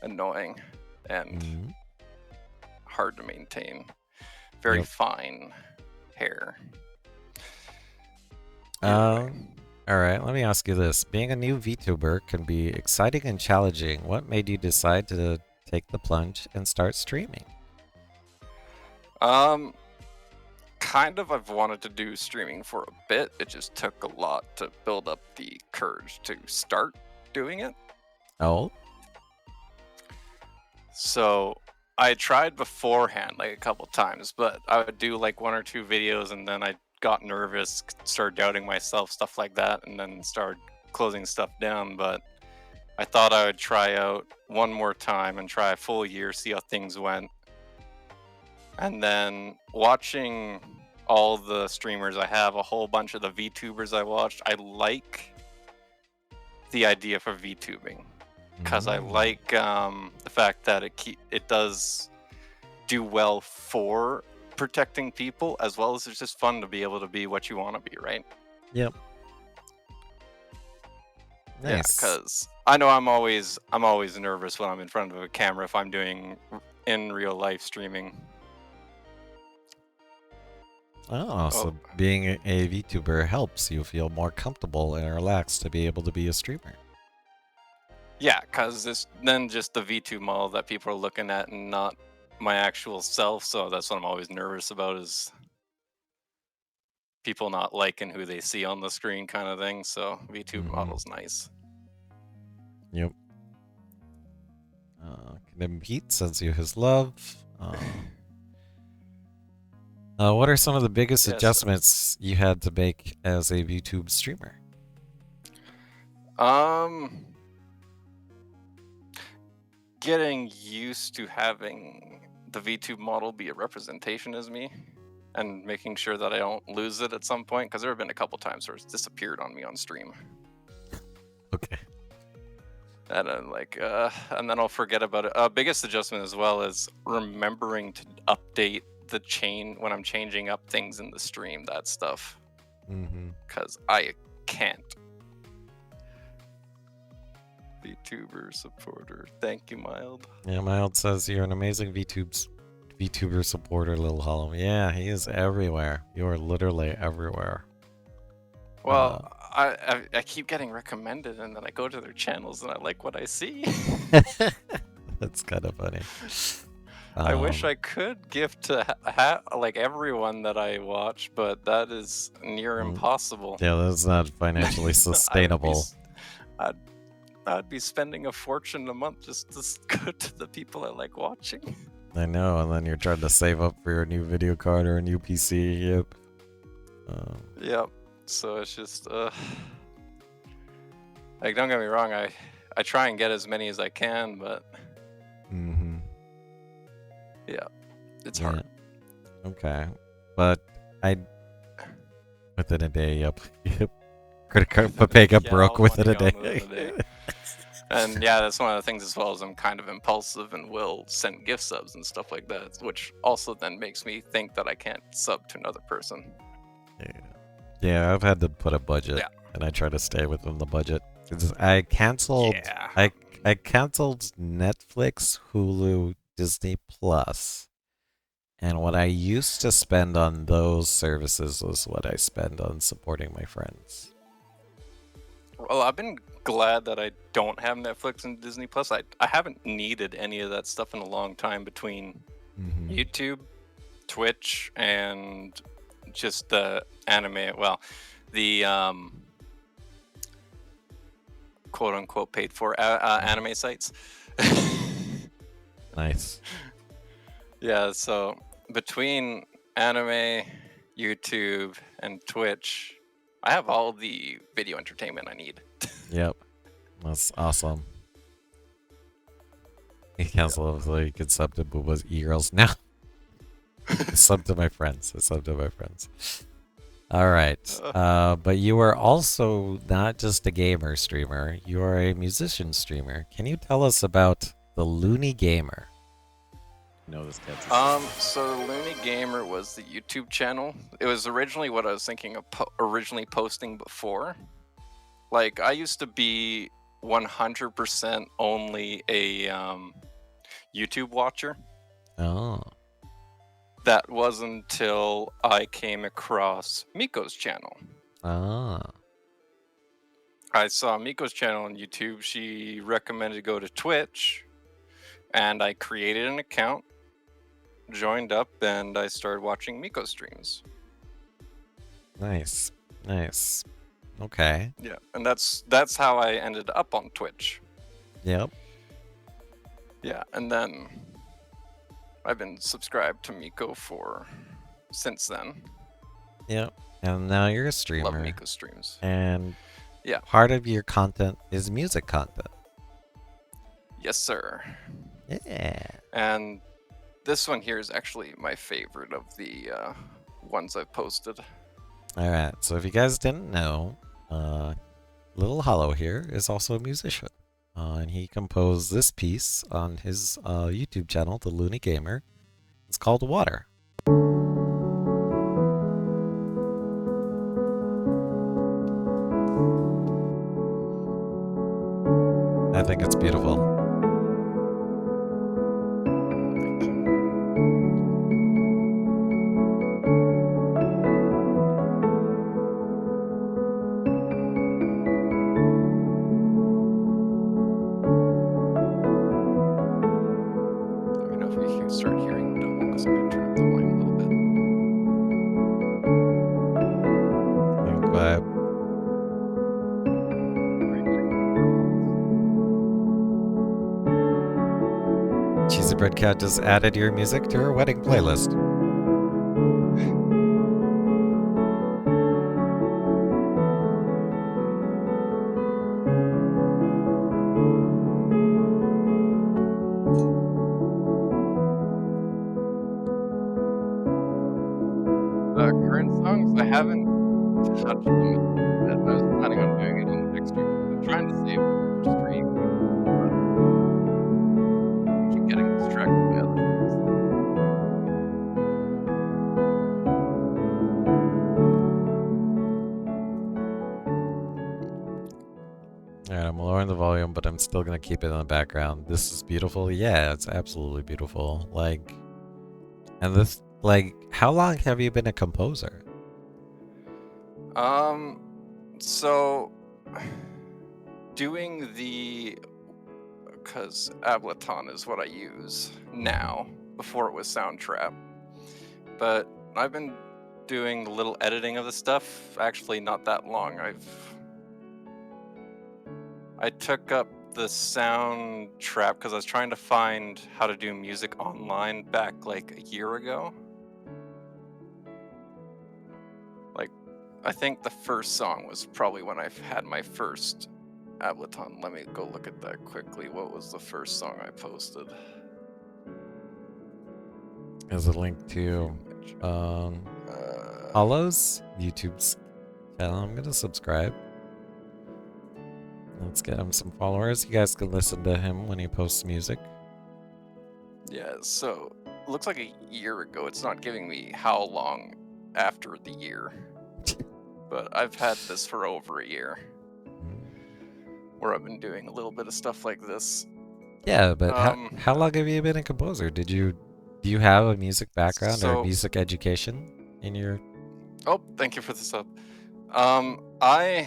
annoying and Mhm. hard to maintain. Very Yep. fine hair. All right, let me ask you this. Being a new VTuber can be exciting and challenging. What made you decide to take the plunge and start streaming? Kind of I've wanted to do streaming for a bit. It just took a lot to build up the courage to start doing it. Oh? So I tried beforehand like a couple times, but I would do like 1 or 2 videos and then I got nervous, started doubting myself, stuff like that, and then started closing stuff down. But I thought I would try out one more time and try a full year, see how things went. And then watching all the streamers I have, a whole bunch of the VTubers I watched, I like the idea for VTubing. Because I Mm. like the fact that it does do well for protecting people, as well as it's just fun to be able to be what you want to be, right? Yep. Yeah, Nice. because I know I'm always nervous when I'm in front of a camera if I'm doing in real life streaming. Oh, so being a VTuber helps you feel more comfortable and relaxed to be able to be a streamer. Yeah, because it's then just the VTube model that people are looking at and not my actual self. So that's what I'm always nervous about is people not liking who they see on the screen kind of thing. So VTube Mhm. model's nice. Yep. Condemned Pete sends you his love. What are some of the biggest Yes. adjustments you had to make as a YouTube streamer? Getting used to having the VTube model be a representation as me, and making sure that I don't lose it at some point, because there have been a couple times where it's disappeared on me on stream. Okay. And I'm like, and then I'll forget about it. Biggest adjustment as well is remembering to update the chain when I'm changing up things in the stream, that stuff. Mm-hmm. Because I can't. VTuber supporter. Thank you, Mild. Yeah, Mild says you're an amazing VTuber supporter, LittleHollow. Yeah, he is everywhere. You are literally everywhere. Well, I keep getting recommended, and then I go to their channels and I like what I see. That's kind of funny. I wish I could gift to like everyone that I watch, but that is near impossible. Yeah, that's not financially sustainable. I'd be spending a fortune a month just to go to the people I like watching. I know, and then you're trying to save up for your new video card or a new PC. Yep. Yep. So it's just, like, don't get me wrong, I try and get as many as I can, but yeah, it's hard. Okay, but within a day, yep. Credit card pay got broke within a day. And yeah, that's one of the things as well, as I'm kind of impulsive and will send gift subs and stuff like that, which also then makes me think that I can't sub to another person. Yeah, I've had to put a budget, and I try to stay within the budget. I canceled. I canceled Netflix, Hulu, Disney Plus, and what I used to spend on those services was what I spend on supporting my friends. Well, I've been glad that I don't have Netflix and Disney Plus. I haven't needed any of that stuff in a long time between YouTube, Twitch, and just the anime. Well, the quote unquote paid for anime sites. Nice. Yeah, so between anime, YouTube, and Twitch, I have all the video entertainment I need. Yep. That's awesome. He canceled so you could sub to Booba's e-girls now. Sub to my friends. Sub to my friends. Alright. But you are also not just a gamer streamer, you are a musician streamer. Can you tell us about the Looney Gamer? No, this cat's so the Looney Gamer was the YouTube channel. It was originally what I was thinking of originally posting before. Like, I used to be 100% only a YouTube watcher. Oh. That wasn't until I came across Miko's channel. Ah. I saw Miko's channel on YouTube. She recommended to go to Twitch, and I created an account, joined up, and I started watching Miko streams. Nice. Nice. Okay. Yeah, and that's how I ended up on Twitch. Yep. Yeah, and then I've been subscribed to Miko since then. Yep. And now you're a streamer. Love Miko streams. And yeah, part of your content is music content. Yes, sir. Yeah. And this one here is actually my favorite of the ones I've posted. Alright, so if you guys didn't know, LittleHollow here is also a musician. And he composed this piece on his YouTube channel, The Looney Gamer. It's called Water. I think it's beautiful. Start hearing double because I'm going to turn up the volume a little bit. Good vibe. Gingerbread Cat just added your music to her wedding playlist. Current songs, I haven't touched them yet. I was planning on doing it on the next stream. I'm trying to save them for stream, but I keep getting distracted by other things. Alright, I'm lowering the volume, but I'm still gonna keep it in the background. This is beautiful. Yeah, it's absolutely beautiful. Like, and this, like, how long have you been a composer? So doing because Ableton is what I use now. Before it was Soundtrap, but I've been doing a little editing of the stuff. Actually, not that long. I took up the Soundtrap because I was trying to find how to do music online back like a year ago. Like, I think the first song was probably when I had my first Ableton. Let me go look at that quickly. What was the first song I posted? Is a link to Hollow's YouTube's channel. I'm gonna subscribe. Let's get him some followers. You guys can listen to him when he posts music. Yeah, so looks like a year ago. It's not giving me how long after the year, but I've had this for over a year, where I've been doing a little bit of stuff like this. Yeah, but how long have you been a composer? Do you have a music background or music education in your? Oh, thank you for the sub. I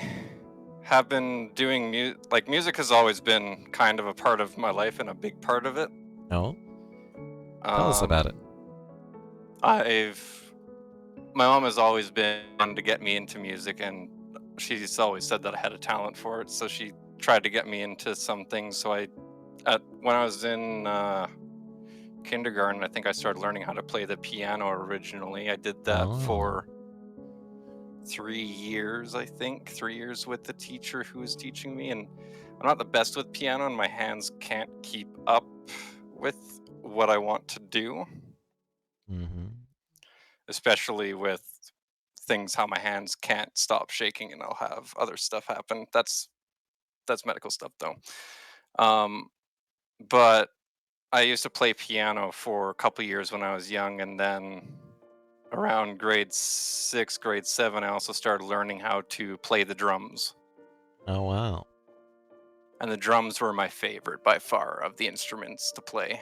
have been doing music has always been kind of a part of my life and a big part of it. No. Tell us about it. My mom has always been to get me into music, and she's always said that I had a talent for it. So she tried to get me into some things. So when I was in kindergarten, I think I started learning how to play the piano originally. I did that for 3 years, I think. 3 years with the teacher who was teaching me, and I'm not the best with piano, and my hands can't keep up with what I want to do. Especially with things how my hands can't stop shaking and I'll have other stuff happen. That's medical stuff though. But I used to play piano for a couple years when I was young, and then around grade 6, grade 7, I also started learning how to play the drums. Oh wow. And the drums were my favorite by far of the instruments to play.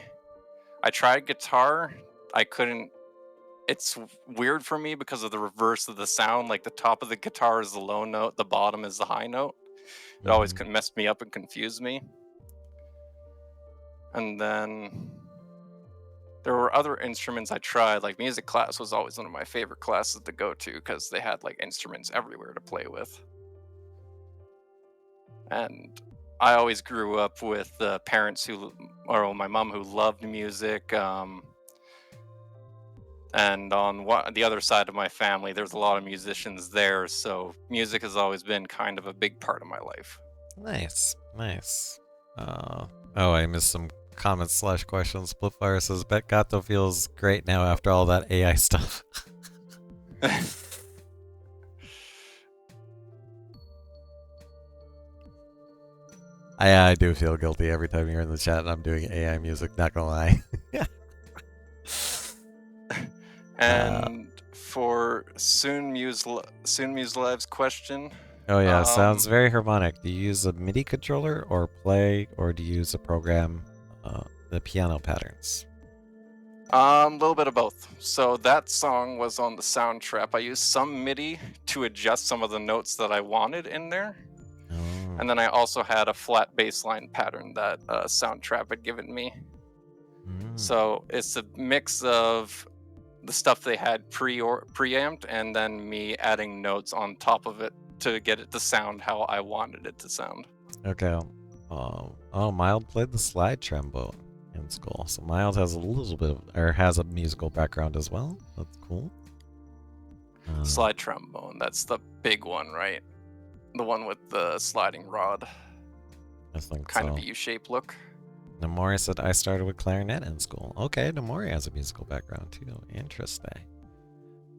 I tried guitar. I couldn't. It's weird for me because of the reverse of the sound. Like the top of the guitar is the low note, the bottom is the high note. It always messed me up and confused me. And then there were other instruments I tried. Like music class was always one of my favorite classes to go to because they had like instruments everywhere to play with. And I always grew up with parents or my mom who loved music. And on the other side of my family, there's a lot of musicians there. So music has always been kind of a big part of my life. Nice. Oh, I missed some comments / questions. Splitfire says, Bet Gato feels great now after all that AI stuff. I do feel guilty every time you're in the chat and I'm doing AI music, not gonna lie. And for Soon Muse Live's question. Oh yeah, sounds very harmonic. Do you use a MIDI controller or do you use a program, the piano patterns? A little bit of both. So that song was on the Soundtrap. I used some MIDI to adjust some of the notes that I wanted in there. And then I also had a flat bass line pattern that Soundtrap had given me. So it's a mix of the stuff they had preamped and then me adding notes on top of it to get it to sound how I wanted it to sound. Okay. Oh, Mild played the slide trombone. in school. So Miles has a little bit of, or has a musical background as well. That's cool. Slide trombone, that's the big one, right? The one with the sliding rod, I think kind so. of U-shaped look. Namori said, I started with clarinet in school. Okay, Namori has a musical background too. Interesting.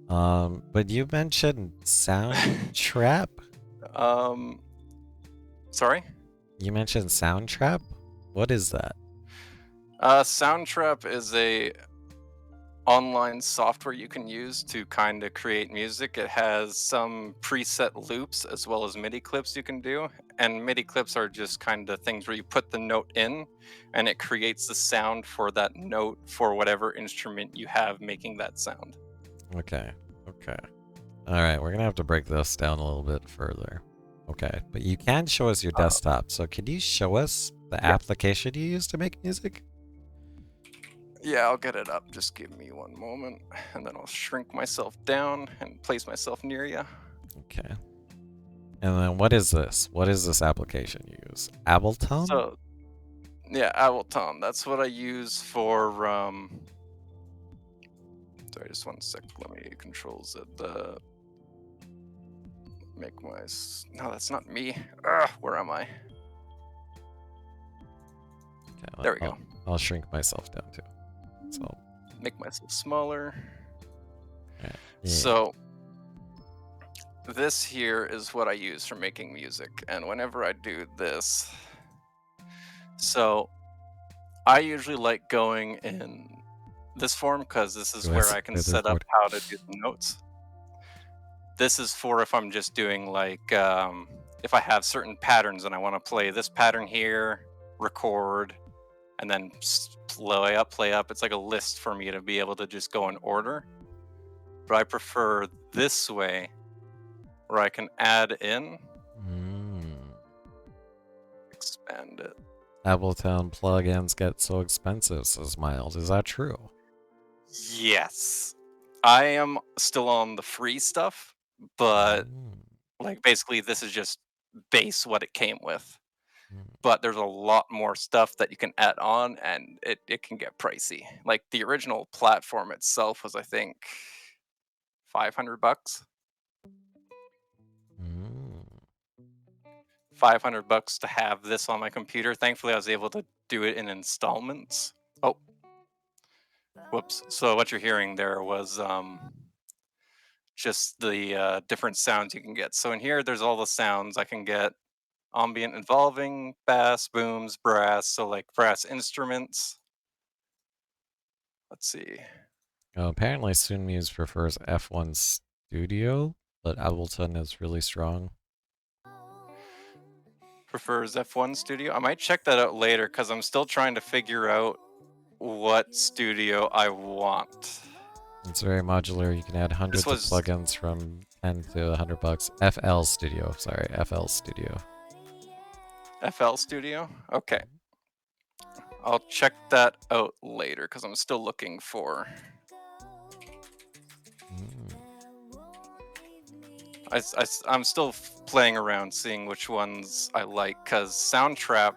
But you mentioned sound trap? Sorry? You mentioned sound trap? What is that? Soundtrap is a online software you can use to kind of create music. It has some preset loops as well as MIDI clips you can do. And MIDI clips are just kind of things where you put the note in and it creates the sound for that note for whatever instrument you have making that sound. Okay. Okay. Alright, we're gonna have to break this down a little bit further. Okay, but you can show us your desktop. So can you show us the application you use to make music? Yeah, I'll get it up. Just give me one moment, and then I'll shrink myself down and place myself near you. Okay. And then what is this? What is this application you use? Ableton? So, yeah, Ableton. That's what I use for. Sorry, just one sec. Let me control Z. Make my. No, that's not me. Where am I? Okay, There we go. I'll shrink myself down too. So Make myself smaller. yeah. So this here is what I use for making music, and whenever I do this, so I usually like going in this form because this is where I can set up how to do the notes. This is for if I'm just doing like if I have certain patterns and I want to play this pattern here, record, and then play up. It's like a list for me to be able to just go in order. But I prefer this way where I can add in, expand it. Ableton plugins get so expensive, says Miles. Is that true? Yes. I am still on the free stuff, but like basically this is just base what it came with. But there's a lot more stuff that you can add on and it can get pricey. Like the original platform itself was I think $500. $500 to have this on my computer. Thankfully I was able to do it in installments. Oh. Whoops. So what you're hearing there was just the different sounds you can get. So in here, there's all the sounds I can get: ambient, involving, bass, booms, brass. So like brass instruments. Let's see. Apparently, Soonmuse prefers F1 Studio, but Ableton is really strong. Prefers F1 Studio. I might check that out later because I'm still trying to figure out what studio I want. It's very modular. You can add hundreds of plugins from 10 to $100. FL Studio. Sorry, FL Studio. FL Studio? Okay. I'll check that out later because I'm still looking for. I'm still playing around, seeing which ones I like, because Soundtrap,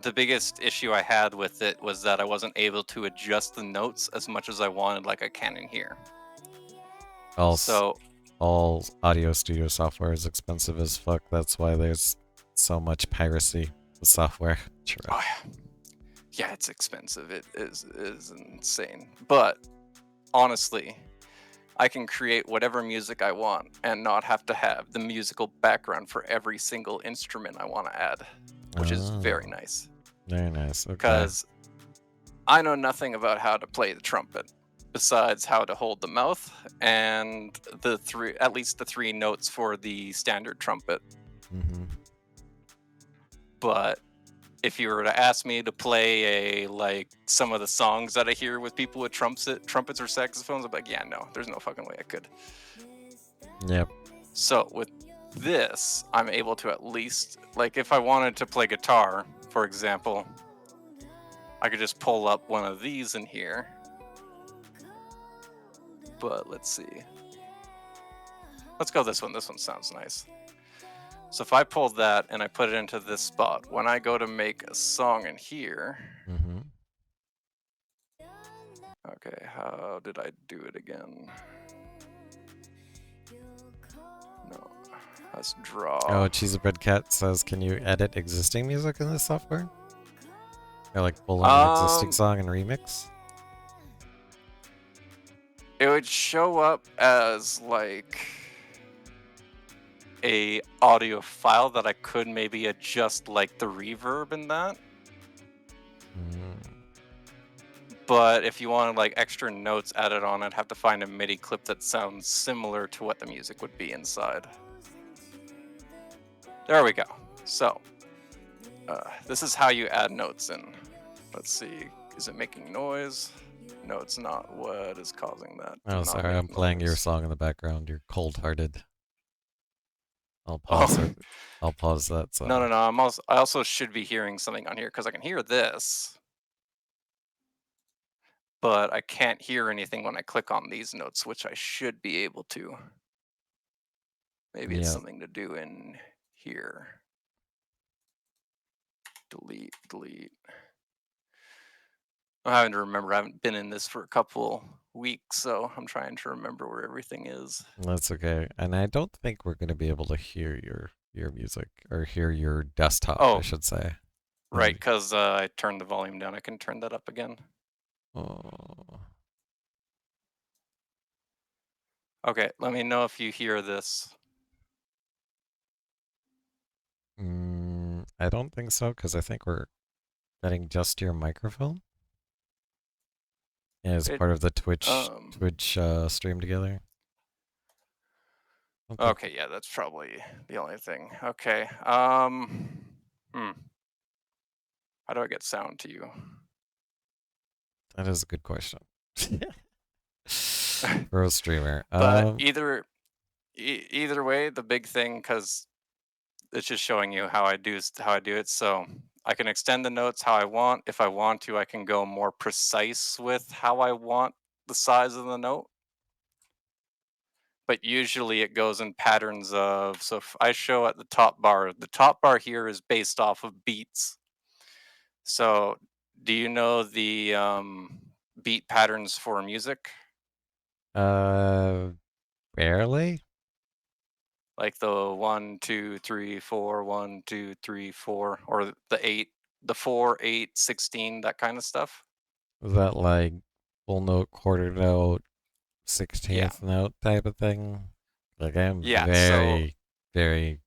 the biggest issue I had with it was that I wasn't able to adjust the notes as much as I wanted, like I can in here. All audio studio software is expensive as fuck. That's why there's so much piracy with software. Oh, yeah, it's expensive. It is insane. But honestly, I can create whatever music I want and not have to have the musical background for every single instrument I want to add, which is very nice. Very nice. Okay. Because I know nothing about how to play the trumpet besides how to hold the mouth and at least the three notes for the standard trumpet. But if you were to ask me to play some of the songs that I hear with people with trumpets or saxophones, I'm like, yeah, no, there's no fucking way I could. Yep. So with this, I'm able to at least, like if I wanted to play guitar, for example, I could just pull up one of these in here. But let's see. Let's go this one. This one sounds nice. So if I pull that and I put it into this spot, when I go to make a song in here, Okay, how did I do it again? No, let's draw. Oh, Cheesy Bread Cat says, can you edit existing music in this software? Or like pull in an existing song and remix? It would show up as like a audio file that I could maybe adjust like the reverb in that. But if you wanted like extra notes added on, I'd have to find a MIDI clip that sounds similar to what the music would be inside. There we go. So this is how you add notes in. Let's see, is it making noise? No, it's not. What is causing that? Oh, sorry, I'm playing your song in the background. You're cold-hearted. I'll pause it. I'll pause that song. No. I also should be hearing something on here because I can hear this, but I can't hear anything when I click on these notes, which I should be able to. Maybe it's something to do in here. Delete. I'm having to remember. I haven't been in this for a couple weeks, so I'm trying to remember where everything is. That's okay. And I don't think we're going to be able to hear your music, or hear your desktop, I should say. Right, because I turned the volume down. I can turn that up again. Oh. Okay, let me know if you hear this. I don't think so, because I think we're getting just your microphone. As part of the Twitch stream together. Okay, yeah, that's probably the only thing. Okay. How do I get sound to you? That is a good question. Pro streamer. But either way, the big thing, because it's just showing you how I do it. So I can extend the notes how I want. If I want to, I can go more precise with how I want the size of the note. But usually it goes in patterns of, so if I show at the top bar here is based off of beats. So do you know the beat patterns for music? Barely. Like the 1, 2, 3, 4, 1, 2, 3, 4, or the 8, the 4, 8, 16, that kind of stuff. Is that like full note, quarter note, 16th note type of thing? Like I'm very.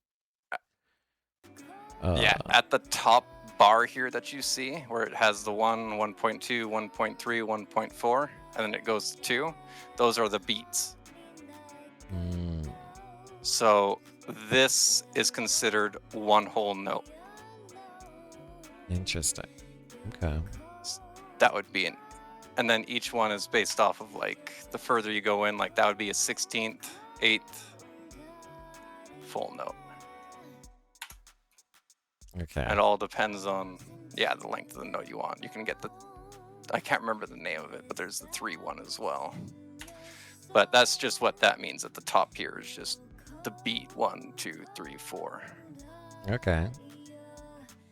Yeah, at the top bar here that you see, where it has the 1, 1.2, 1.3, 1.4, and then it goes to 2, those are the beats. So this is considered one whole note. Interesting. Okay. That would be and then each one is based off of like, the further you go in, like that would be a 16th, 8th full note. Okay. It all depends on, the length of the note you want. You can get I can't remember the name of it, but there's the 3-1 as well. But that's just what that means at the top here, is just the beat 1, 2, 3, 4. Okay.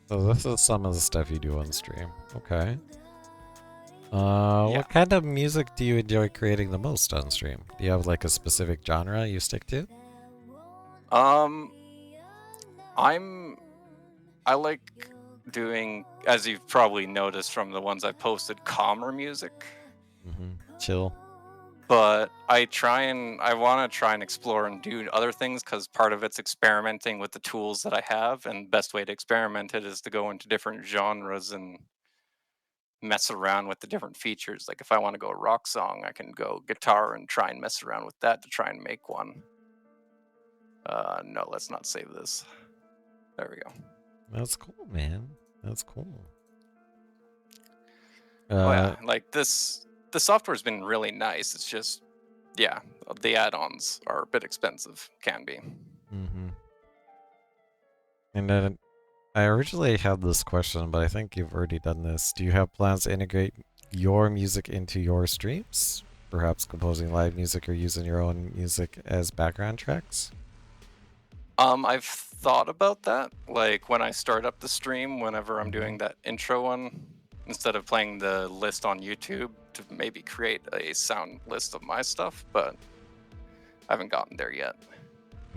So this is some of the stuff you do on stream. Okay. What kind of music do you enjoy creating the most on stream? Do you have like a specific genre you stick to? I like doing, as you've probably noticed from the ones I posted, calmer music. Chill. But I want to try and explore and do other things, because part of it's experimenting with the tools that I have, and the best way to experiment it is to go into different genres and mess around with the different features. Like if I want to go a rock song, I can go guitar and try and mess around with that to try and make one. No, let's not save this. There we go. That's cool, man. That's cool. Like this, the software's been really nice. It's just, the add-ons are a bit expensive, can be. And then I originally had this question, but I think you've already done this. Do you have plans to integrate your music into your streams? Perhaps composing live music or using your own music as background tracks? I've thought about that. Like when I start up the stream, whenever I'm doing that intro one, instead of playing the list on YouTube, to maybe create a sound list of my stuff, but I haven't gotten there yet.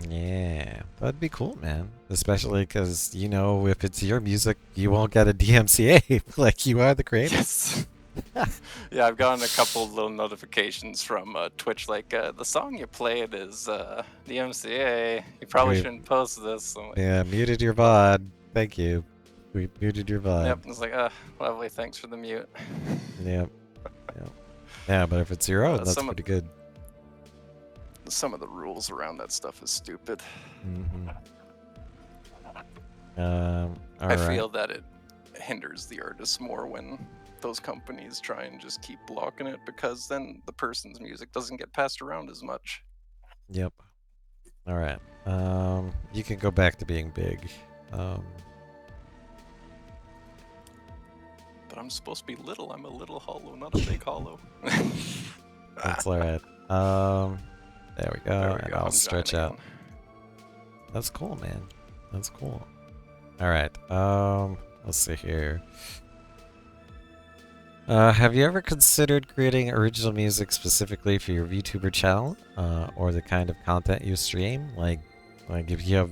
Yeah, that'd be cool, man. Especially because, you know, if it's your music, you won't get a DMCA. Like, you are the creator. Yes. Yeah, I've gotten a couple little notifications from Twitch, like, the song you played is DMCA. You probably Great. shouldn't post this. I'm like, Yeah, muted your VOD. Thank you. We muted your VOD. yep, it's like, lovely, thanks for the mute. Yep. Yep. Yeah, but if it's your own, that's some of- pretty good. Some of the rules around that stuff is stupid. Mm-hmm. I Alright. feel that it hinders the artists more when those companies try and just keep blocking it, because then the person's music doesn't get passed around as much. Yep. Alright. You can go back to being big. But I'm supposed to be little. I'm a little hollow, not a big hollow. That's alright. There we go. There we And go, I'll I'm stretch giant out. again. That's cool, man. That's cool. Alright. Let's see here. Have you ever considered creating original music specifically for your VTuber channel? Or the kind of content you stream? Like if you have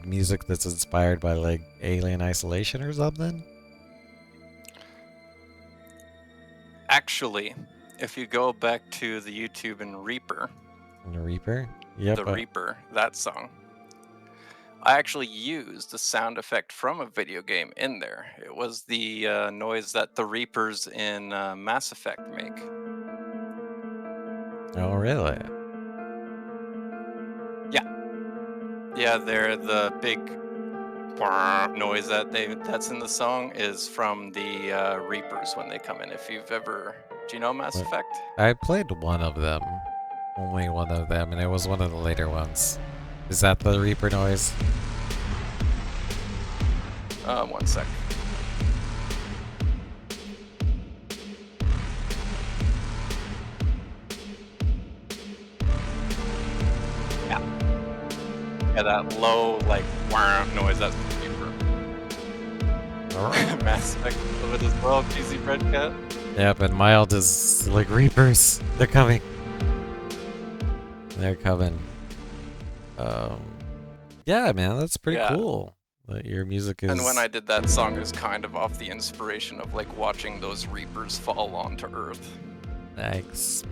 music that's inspired by like Alien Isolation or something? Actually, if you go back to the YouTube and Reaper, And the Reaper? Yep. the Reaper, that song, I actually used a sound effect from a video game in there. It was the noise that the Reapers in Mass Effect make. Oh, really? Yeah, they're the big noise that's in the song is from the Reapers when they come in. If you've ever, do you know Mass What? Effect? I played one of them. Only one of them, and it was one of the later ones. Is that the Reaper noise? One sec. Yeah, that low, like, noise, that's the Reaper. Mass Effect of it as well, cheesy bread cat. Yep, and mild is like Reapers. They're coming. They're coming. Yeah, man, that's pretty Yeah. cool. That your music is. And when I did that song, it was kind of off the inspiration of, like, watching those Reapers fall onto Earth. Nice.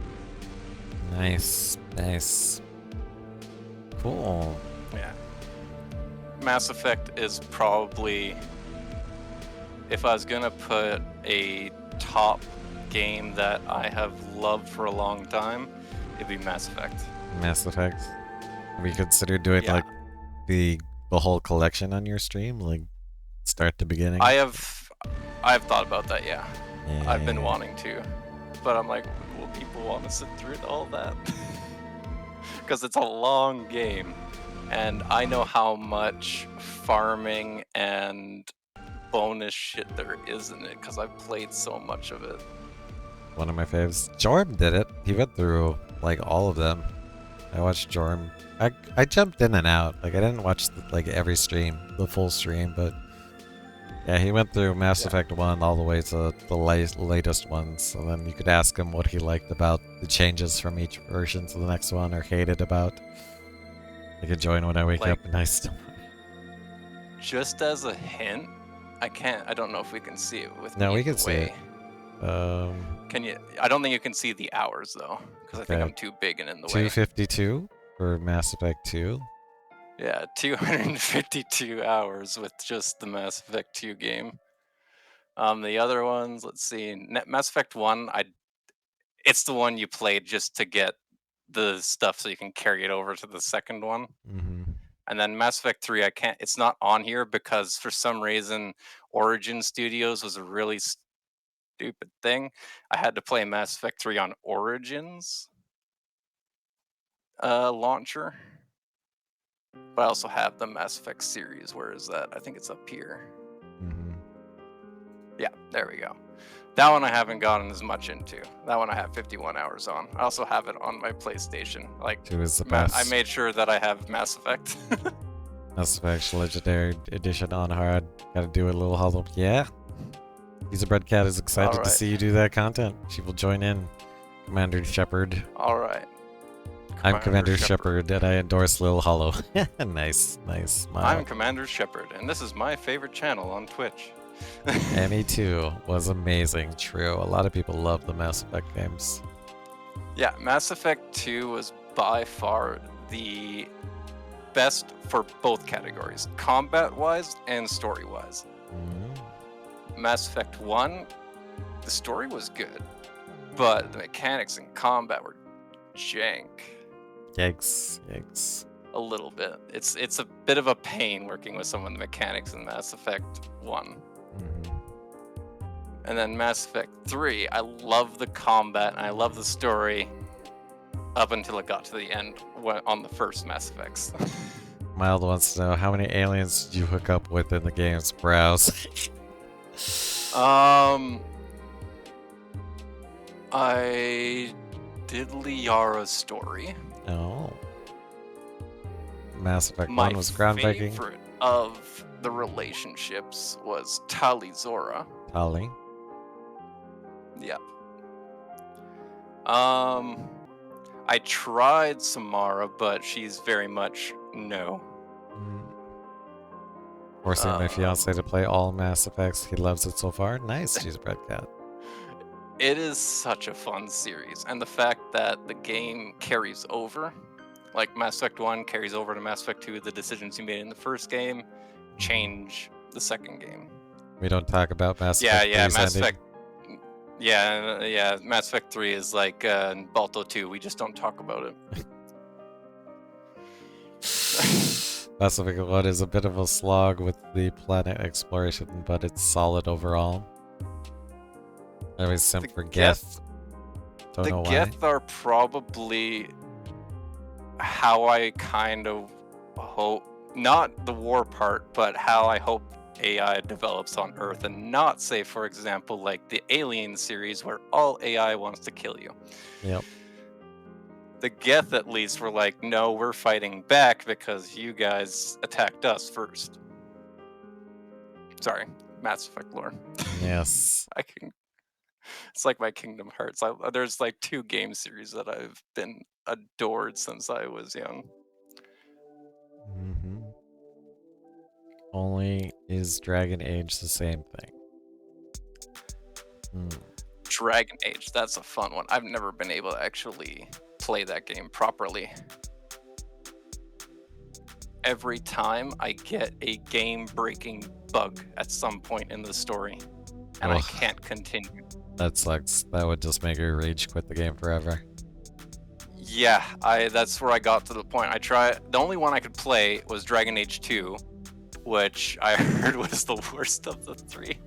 Nice. Nice. Cool. Yeah. Mass Effect is probably, if I was gonna put a top game that I have loved for a long time, it'd be Mass Effect. Mass Effect. Have you considered doing Yeah. like the whole collection on your stream, like start to beginning? I've thought about that, yeah. I've been Yeah. wanting to, but I'm like, will people want to sit through all that? Because it's a long game, and I know how much farming and bonus shit there is in it, because I've played so much of it. One of my faves. Jorm did it. He went through like all of them. I watched Jorm. I jumped in and out. Like I didn't watch like every stream, the full stream, but yeah, he went through Mass Effect 1 all the way to the latest ones. And then you could ask him what he liked about the changes from each version to the next one, or hated about. I could join when I wake Like- up and I still. Just as a hint, I don't know if we can see it with No, me we in can the see it. way. Can you? I don't think you can see the hours though, because I think Okay. I'm too big and in the way. 252 for Mass Effect 2. Yeah, 252 hours with just the Mass Effect 2 game. The other ones, let's see. Mass Effect 1, it's the one you played just to get the stuff so you can carry it over to the second one. Mm-hmm. And then Mass Effect 3, it's not on here because for some reason Origin Studios was a really stupid thing. I had to play Mass Effect 3 on Origins launcher. But I also have the Mass Effect series. Where is that? I think it's up here. Mm-hmm. Yeah, there we go. That one I haven't gotten as much into. That one I have 51 hours on. I also have it on my PlayStation. Like, 2 is the I best. made sure that I have Mass Effect. Mass Effect Legendary Edition on hard. Gotta do a little hollow. Yeah. Pizza Bread Cat is excited to Alright. see you do that content. She will join in. Commander Shepard. Alright. I'm Commander Shepard, and I endorse LittleHollow. Nice. I'm Commander Shepard, and this is my favorite channel on Twitch. Me too. Was amazing. True. A lot of people love the Mass Effect games. Yeah, Mass Effect 2 was by far the best for both categories, combat-wise and story-wise. Mass Effect 1, the story was good, but the mechanics in combat were jank. Yikes. A little bit. It's a bit of a pain working with some of the mechanics in Mass Effect 1. And then Mass Effect 3, I love the combat and I love the story up until it got to the end on the first Mass Effects. Mild wants to know, how many aliens did you hook up with in the game's browse? I did Liara's story. Oh. Mass Effect My 1 was groundbreaking. favorite of the relationships was Tali Zora. Tali. Yeah. I tried Samara, but she's very much no. Forcing my fiance to play all Mass Effects. He loves it so far. Nice, she's a Bread Cat. It is such a fun series, and the fact that the game carries over, like Mass Effect 1 carries over to Mass Effect 2, the decisions you made in the first game change the second game. We don't talk about Mass Effect 3's Mass ending. Effect. Yeah, Mass Effect 3 is like Balto 2. We just don't talk about it. Mass Effect 1 is a bit of a slog with the planet exploration, but it's solid overall. I always simp for Geth. Don't know why. The Geth are probably how I kind of hope, not the war part, but how I hope AI develops on Earth, and not say, for example, like the Alien series where all AI wants to kill you. Yep. The Geth at least were like, no, we're fighting back because you guys attacked us first. Sorry, Mass Effect lore. Yes. It's like my Kingdom Hearts. There's like 2 game series that I've been adored since I was young. Only is Dragon Age the same thing? Dragon Age, that's a fun one. I've never been able to actually play that game properly. Every time I get a game-breaking bug at some point in the story, and I can't continue. That sucks. That would just make her rage quit the game forever. Yeah, that's where I got to the point. The only one I could play was Dragon Age 2, which I heard was the worst of the 3.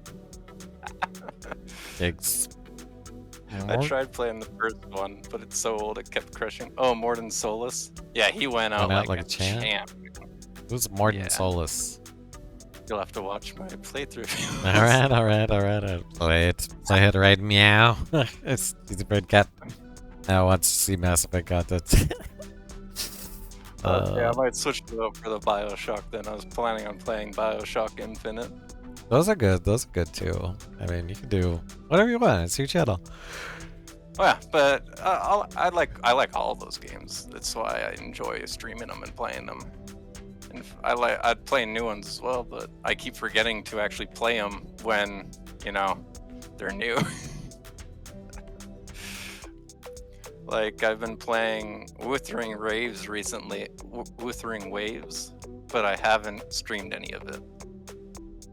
I tried playing the first one, but it's so old it kept crashing. Oh, Morden Solus. Yeah, he went out like a champ. Who's Morden Solus? You'll have to watch my playthrough. Alright. I'll play it right meow. He's a Bread Cat. Now wants to see Mass Effect content. I might switch it up for the Bioshock then. I was planning on playing Bioshock Infinite. Those are good too. I mean, you can do whatever you want. It's your channel. Oh yeah, but I like all those games. That's why I enjoy streaming them and playing them. And I'd play new ones as well, but I keep forgetting to actually play them when, they're new. Like, I've been playing Wuthering Waves recently, Wuthering Waves, but I haven't streamed any of it.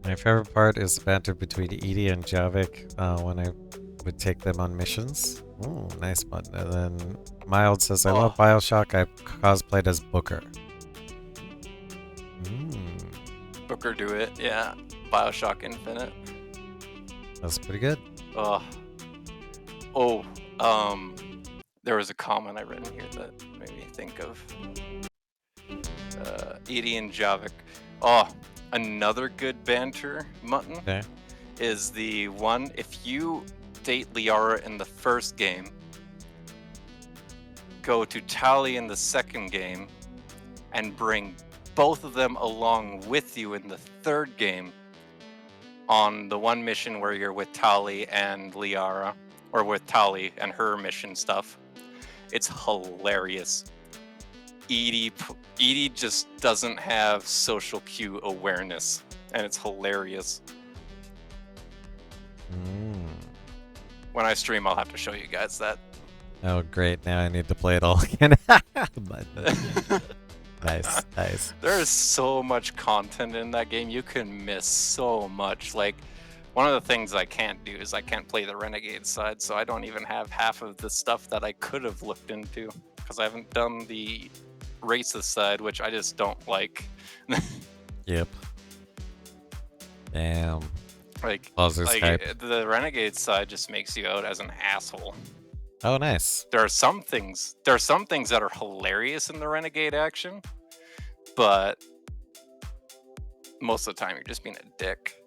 My favorite part is the banter between Edie and Javik when I would take them on missions. Ooh, nice one. And then Mild says, I love Bioshock. I cosplayed as Booker. Booker do it, yeah. Bioshock Infinite. That's pretty good. There was a comment I read in here that made me think of Edie and Javik. Another good banter mutton is the one, if you date Liara in the first game, go to Tali in the second game, and bring both of them along with you in the third game, on the one mission where you're with Tali and Liara, or with Tali and her mission stuff. It's hilarious. Edie just doesn't have social cue awareness, and it's hilarious. When I stream, I'll have to show you guys that. Oh, great. Now I need to play it all again. Nice, nice. There is so much content in that game. You can miss so much. Like, one of the things I can't do is I can't play the Renegade side, so I don't even have half of the stuff that I could have looked into, because I haven't done the racist side, which I just don't like. Yep. Damn. Like Skype. the Renegade side just makes you out as an asshole. Oh, nice. There are some things that are hilarious in the Renegade action, but most of the time you're just being a dick.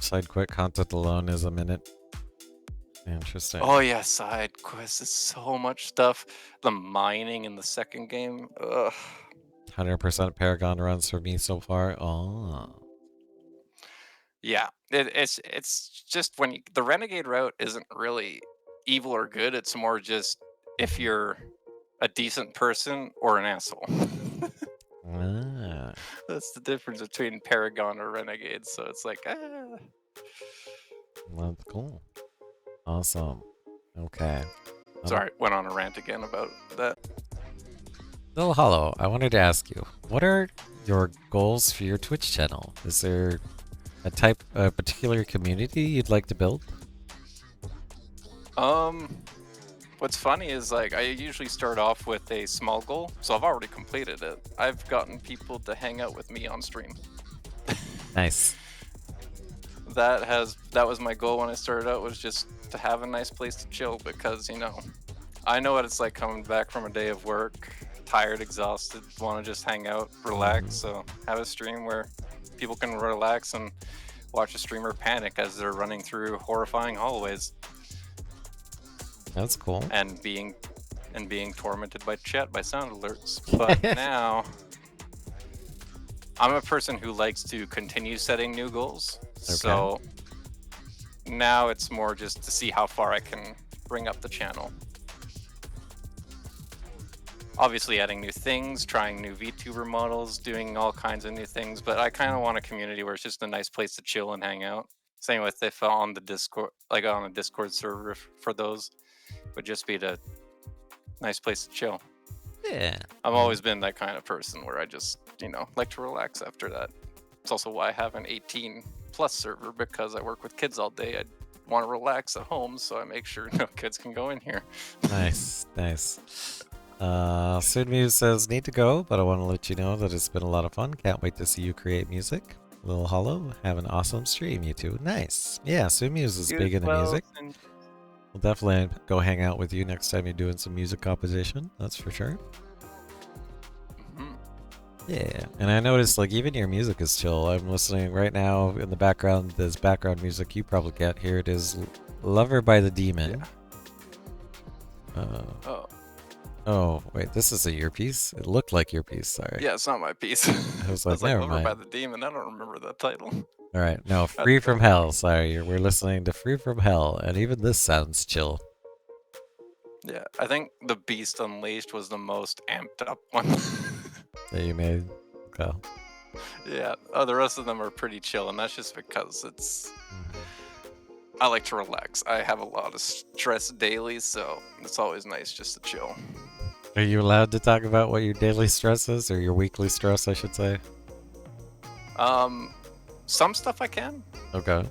Side quit content alone is a minute. Interesting. Oh yeah, side quests is so much stuff. The mining in the second game. Ugh. 100% Paragon runs for me so far. Oh. Yeah, it's just when the Renegade route isn't really evil or good. It's more just if you're a decent person or an asshole. Ah. That's the difference between Paragon or Renegade. So it's like, That's cool. Awesome. Okay. Sorry, went on a rant again about that. LittleHollow, I wanted to ask you, what are your goals for your Twitch channel? Is there a particular community you'd like to build? What's funny is, like, I usually start off with a small goal, so I've already completed it. I've gotten people to hang out with me on stream. Nice. That was my goal when I started out, was just to have a nice place to chill, because, you know, I know what it's like coming back from a day of work, tired, exhausted, want to just hang out, relax. So have a stream where people can relax and watch a streamer panic as they're running through horrifying hallways. That's cool. And being tormented by chat by sound alerts. But now I'm a person who likes to continue setting new goals. Okay. So now it's more just to see how far I can bring up the channel. Obviously adding new things, trying new VTuber models, doing all kinds of new things, but I kind of want a community where it's just a nice place to chill and hang out. Same with if on the Discord, like on a Discord server for those, would just be the nice place to chill. Yeah. I've always been that kind of person where I just, you know, like to relax after that. It's also why I have an 18+ server, because I work with kids all day. I want to relax at home, so I make sure no kids can go in here. Nice, nice. Soonmew says, need to go, but I want to let you know that it's been a lot of fun. Can't wait to see you create music. LittleHollow, have an awesome stream, you two. Nice. Yeah, Soonmews is big into music. We'll definitely go hang out with you next time you're doing some music composition. That's for sure. Yeah, and I noticed, like, even your music is chill. I'm listening right now in the background. There's background music you probably can't hear. It is Lover by the Demon. Yeah. Oh, wait, this is a earpiece? It looked like earpiece, sorry. Yeah, it's not my piece. I was like, never mind. Lover by the Demon, I don't remember that title. Alright, no, Free From Hell, sorry. We're listening to Free From Hell, and even this sounds chill. Yeah, I think The Beast Unleashed was the most amped up one. That you made? Okay. Yeah, the rest of them are pretty chill, and that's just because it's... I like to relax. I have a lot of stress daily, so it's always nice just to chill. Are you allowed to talk about what your daily stress is, or your weekly stress, I should say? Some stuff I can. Okay.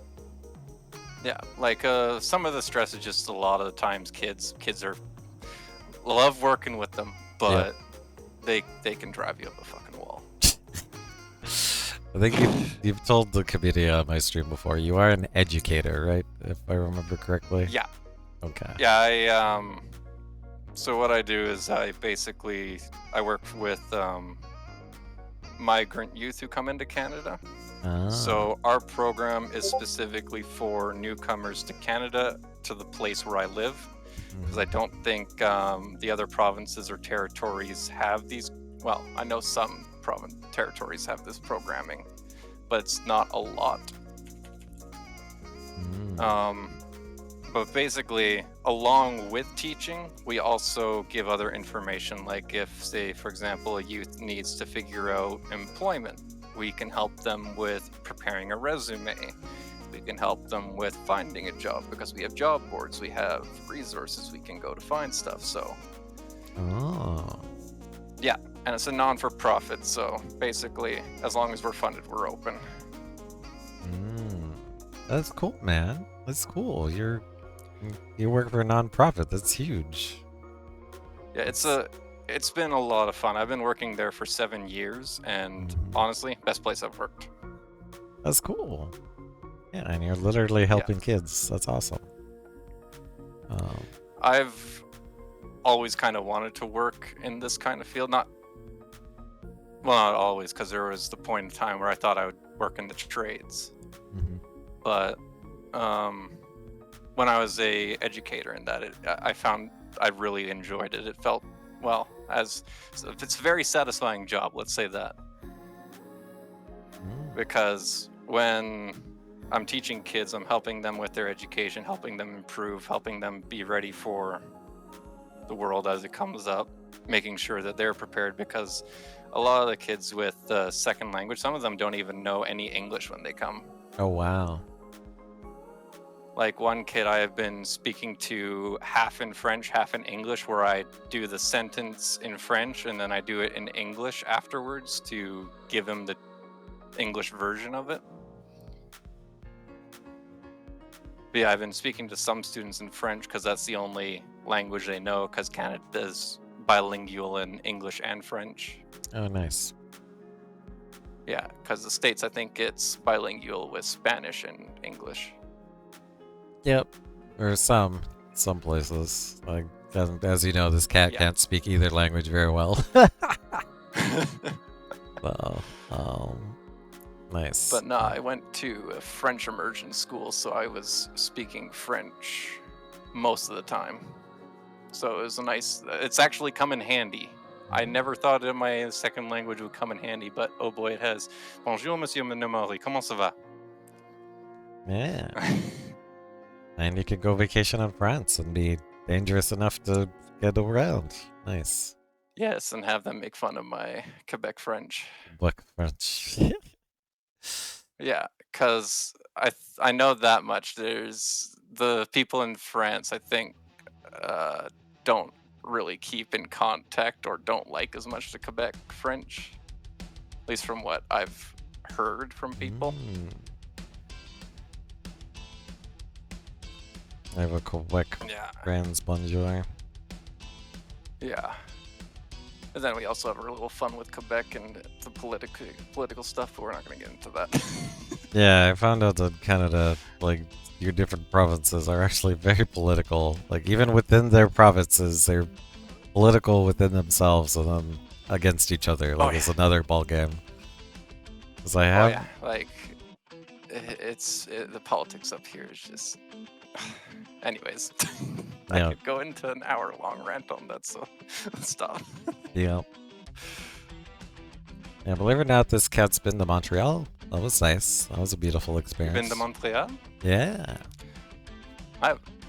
Yeah, like some of the stress is just a lot of the times kids love working with them, but they can drive you up a fucking wall. I think you've told the community on my stream before. You are an educator, right? If I remember correctly. Yeah. Okay. Yeah, so what I do is I work with migrant youth who come into Canada. Ah. So our program is specifically for newcomers to Canada, to the place where I live, because I don't think the other provinces or territories have these. Well, I know some territories have this programming, but it's not a lot. But basically, along with teaching, we also give other information. Like if, say, for example, a youth needs to figure out employment, we can help them with preparing a resume. We can help them with finding a job because we have job boards. We have resources we can go to find stuff. So, yeah, and it's a non-for-profit. So basically, as long as we're funded, we're open. That's cool, man. That's cool. You work for a non-profit. That's huge. Yeah, it's been a lot of fun. I've been working there for 7 years, and honestly, best place I've worked. That's cool. Yeah, and you're literally helping kids. That's awesome. I've always kind of wanted to work in this kind of field. Not always, because there was the point in time where I thought I would work in the trades. But when I was a educator in that, I found I really enjoyed it. It felt, well, it's a very satisfying job, let's say that. Because when I'm teaching kids, I'm helping them with their education, helping them improve, helping them be ready for the world as it comes up, making sure that they're prepared, because a lot of the kids with second language, some of them don't even know any English when they come. Oh, wow. Like one kid I have been speaking to half in French, half in English, where I do the sentence in French and then I do it in English afterwards to give him the English version of it. But yeah, I've been speaking to some students in French because that's the only language they know, because Canada is bilingual in English and French. Oh, nice. Yeah, because the States, I think it's bilingual with Spanish and English. Yep. Or some places. Like, as you know, this cat can't speak either language very well. So, nice. But no, I went to a French immersion school, so I was speaking French most of the time. So it was it's actually come in handy. I never thought that my second language would come in handy, but oh boy, it has. Bonjour, monsieur Menemori, comment ça va? Yeah. And you could go vacation in France and be dangerous enough to get around. Nice. Yes, and have them make fun of my Quebec French. Quebec French. Yeah, because I know that much. There's the people in France, I think, don't really keep in contact or don't like as much the Quebec French. At least from what I've heard from people. I have a Quebec friends, bonjour. Yeah. And then we also have a little fun with Quebec and the political stuff, but we're not going to get into that. Yeah, I found out that Canada, like, your different provinces are actually very political. Like, even within their provinces, they're political within themselves and then against each other. Like, it's another ball game. Because I have... Like, the politics up here is just... Anyways, I could go into an hour-long rant on that, so stop. Yeah. Yeah, believe it or not, this cat's been to Montreal. That was nice. That was a beautiful experience. You've been to Montreal? Yeah.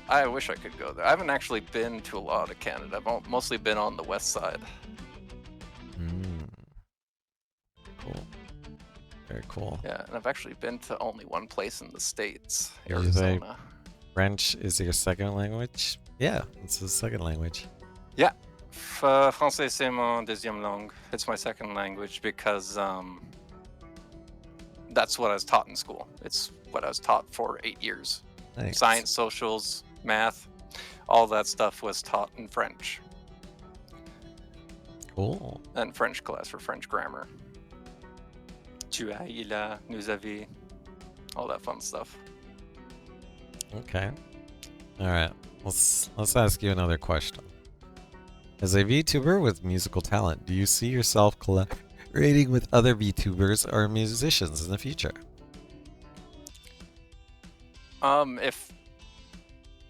I wish I could go there. I haven't actually been to a lot of Canada. I've mostly been on the west side. Cool. Very cool. Yeah, and I've actually been to only one place in the States, Did you say French is your second language? Yeah, it's his second language. Yeah. Français c'est mon deuxième langue. It's my second language because that's what I was taught in school. It's what I was taught for 8 years. Nice. Science, socials, math, all that stuff was taught in French. Cool. And French class for French grammar. Tu as, il a, nous avez, all that fun stuff. Okay. All right. Let's ask you another question. As a VTuber with musical talent, do you see yourself collaborating with other VTubers or musicians in the future? If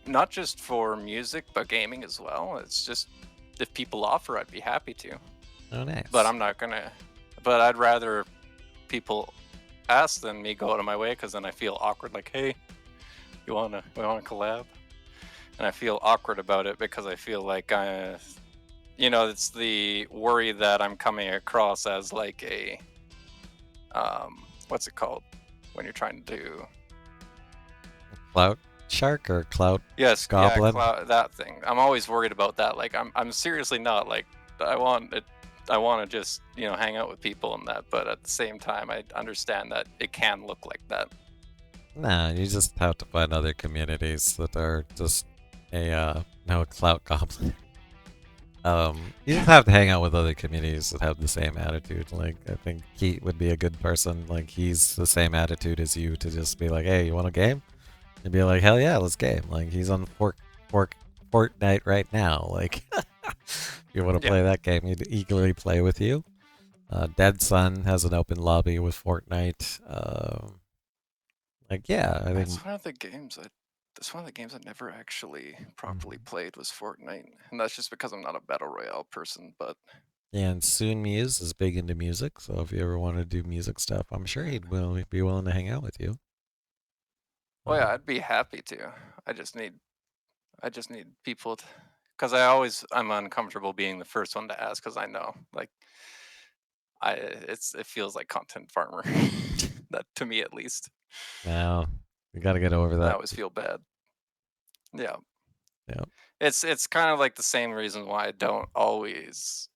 not just for music, but gaming as well. It's just if people offer, I'd be happy to. Oh, nice. But I'm not gonna. But I'd rather people ask, then me go out of my way, because then I feel awkward. Like, hey, we wanna collab, and I feel awkward about it because I feel like it's the worry that I'm coming across as like a what's it called when you're trying to do Clout shark or clout yes goblin? that thing. I'm always worried about that. Like I'm seriously not like I want to just hang out with people and that, but at the same time I understand that it can look like that. Nah, you just have to find other communities that are just a no clout goblin. You just have to hang out with other communities that have the same attitude. Like, I think Keat would be a good person. Like, he's the same attitude as you to just be like, hey, you want a game? And be like, hell yeah, let's game. Like, he's on Fortnite right now. Like, if you want to play that game, he'd eagerly play with you. Dead Sun has an open lobby with Fortnite. Like, yeah, I think That's one of the games I never actually properly played was Fortnite, and that's just because I'm not a battle royale person. But yeah, and Soon Muse is big into music, so if you ever want to do music stuff, I'm sure he'd be willing to hang out with you. well, yeah, I'd be happy to. I just need people to, because I'm uncomfortable being the first one to ask, because I know like it feels like content farmer, that to me at least. Now, you got to get over I that. always feel bad. Yeah. Yeah. It's kind of like the same reason why I don't always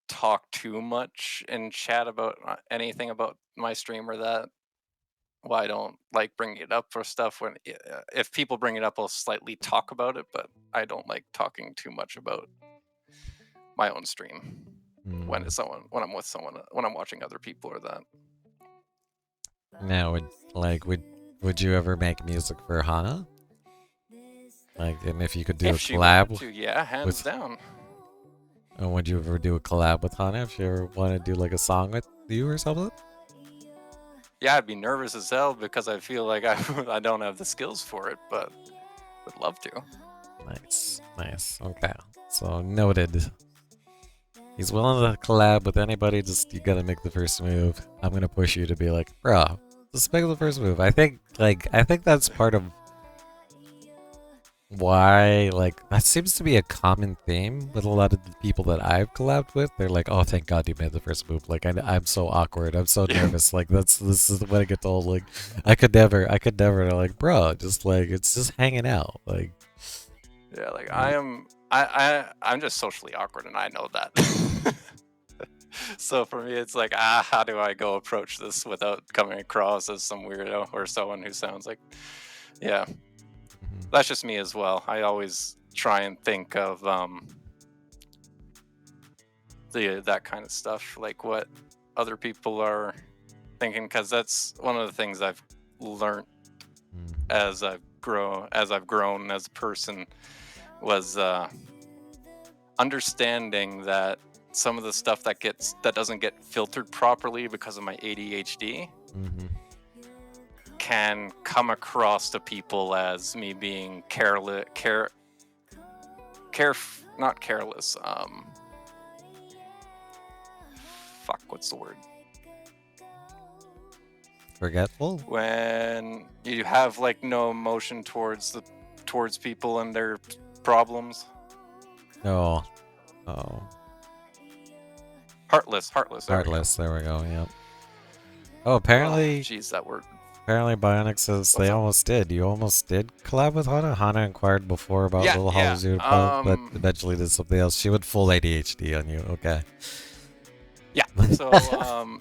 talk too much in chat about anything about my stream or that. Why I don't like bringing it up for stuff when if people bring it up, I'll slightly talk about it, but I don't like talking too much about my own stream when I'm with someone, when I'm watching other people or that. Now, would you ever make music for Hana? Like, and if you could do If a she wanted collab, to, yeah, hands down. and would you ever do a collab with Hana if she ever wanted to do like a song with you or something? Yeah, I'd be nervous as hell because I feel like I don't have the skills for it, but would love to. Nice. Okay, so noted. He's willing to collab with anybody. Just you gotta make the first move. I'm gonna push you to be like, bro, just make the first move. I think that's part of why, like, that seems to be a common theme with a lot of the people that I've collabed with. They're like, oh, thank God you made the first move. Like, I'm so awkward. I'm so nervous. Like, this is what I get told. Like, I could never. They're like, bro, just like, it's just hanging out. Like, yeah, like I'm just socially awkward, and I know that. So for me, it's like, how do I go approach this without coming across as some weirdo or someone who sounds like, yeah. That's just me as well. I always try and think of that kind of stuff, like what other people are thinking, because that's one of the things I've learned as I've grown as a person, was understanding that some of the stuff that doesn't get filtered properly because of my ADHD can come across to people as me being not careless. What's the word? forgetful. When you have like no emotion towards people and their problems. Oh. Heartless. Heartless. There we go. Yep. Oh, apparently. Jeez, that word. Apparently, Bionic says they almost did. You almost did collab with Hana. Hana inquired before about LittleHollow 0, but eventually did something else. She went full ADHD on you. Okay. Yeah. So,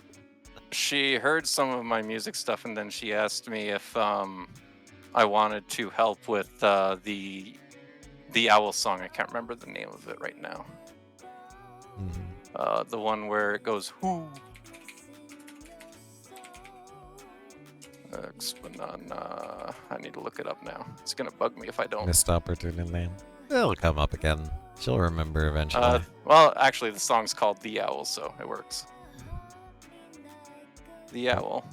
she heard some of my music stuff, and then she asked me if I wanted to help with the owl song. I can't remember the name of it right now. The one where it goes whoo. I need to look it up now. It's gonna bug me if I don't. Missed opportunity name. It'll come up again. She'll remember eventually. Well, actually, the song's called The Owl, so it works. The Owl.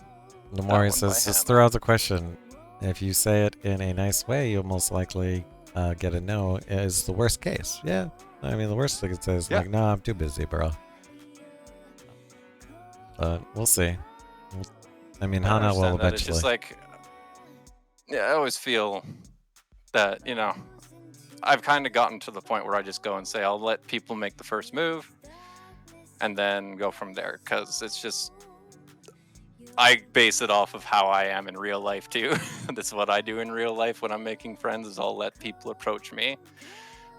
Lamori says, just throw out the question. If you say it in a nice way, you'll most likely get a no. Is the worst case. Yeah. I mean, the worst thing it says is like, no, I'm too busy, bro. But we'll see. I mean, I Hana will understand that. It's just eventually. like, yeah, I always feel that, I've kind of gotten to the point where I just go and say, I'll let people make the first move and then go from there. Because it's just, I base it off of how I am in real life too. That's what I do in real life when I'm making friends is I'll let people approach me.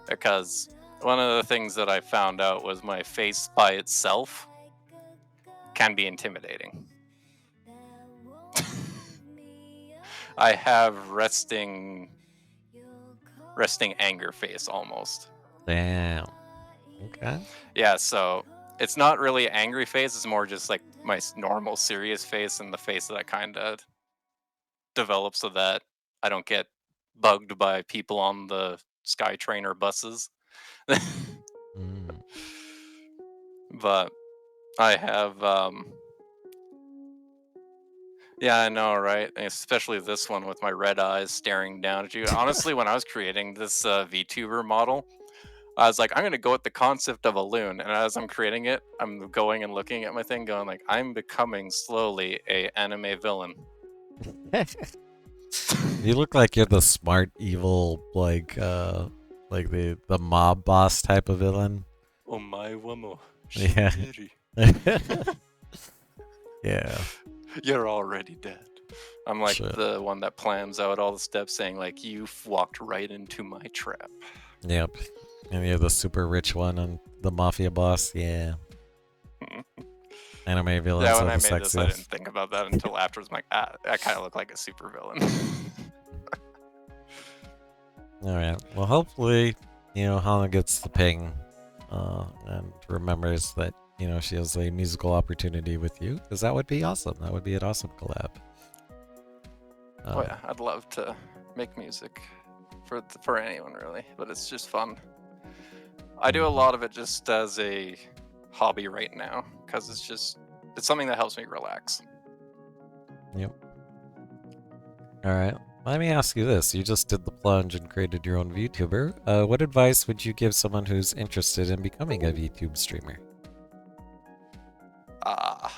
Because one of the things that I found out was my face by itself can be intimidating. I have resting anger face almost. Damn. Okay. Yeah, so it's not really angry face, it's more just like my normal serious face and the face that I kind of develop so that I don't get bugged by people on the SkyTrain or buses. Mm. But I have yeah, I know, right? And especially this one with my red eyes staring down at you. Honestly, when I was creating this VTuber model, I was like, I'm gonna go with the concept of a loon, and as I'm creating it, I'm going and looking at my thing, going like, I'm becoming slowly a anime villain. You look like you're the smart, evil, like the mob boss type of villain. Omae wa mo Yeah. shigeru. Yeah. You're already dead. I'm like Sure. the one that plans out all the steps, saying like, you've walked right into my trap. Yep. And you're the super rich one and the mafia boss. Yeah. Anime villains Yeah, are when I the made this, I didn't sexiest. think about that until afterwards. I'm like, I kind of look like a super villain. All right. Well, hopefully, Hana gets the ping, and remembers that she has a musical opportunity with you, because that would be awesome. That would be an awesome collab. Oh yeah, I'd love to make music for anyone really, but it's just fun. I do a lot of it just as a hobby right now because it's something that helps me relax. Yep. All right. Let me ask you this. You just did the plunge and created your own VTuber. What advice would you give someone who's interested in becoming a VTube streamer?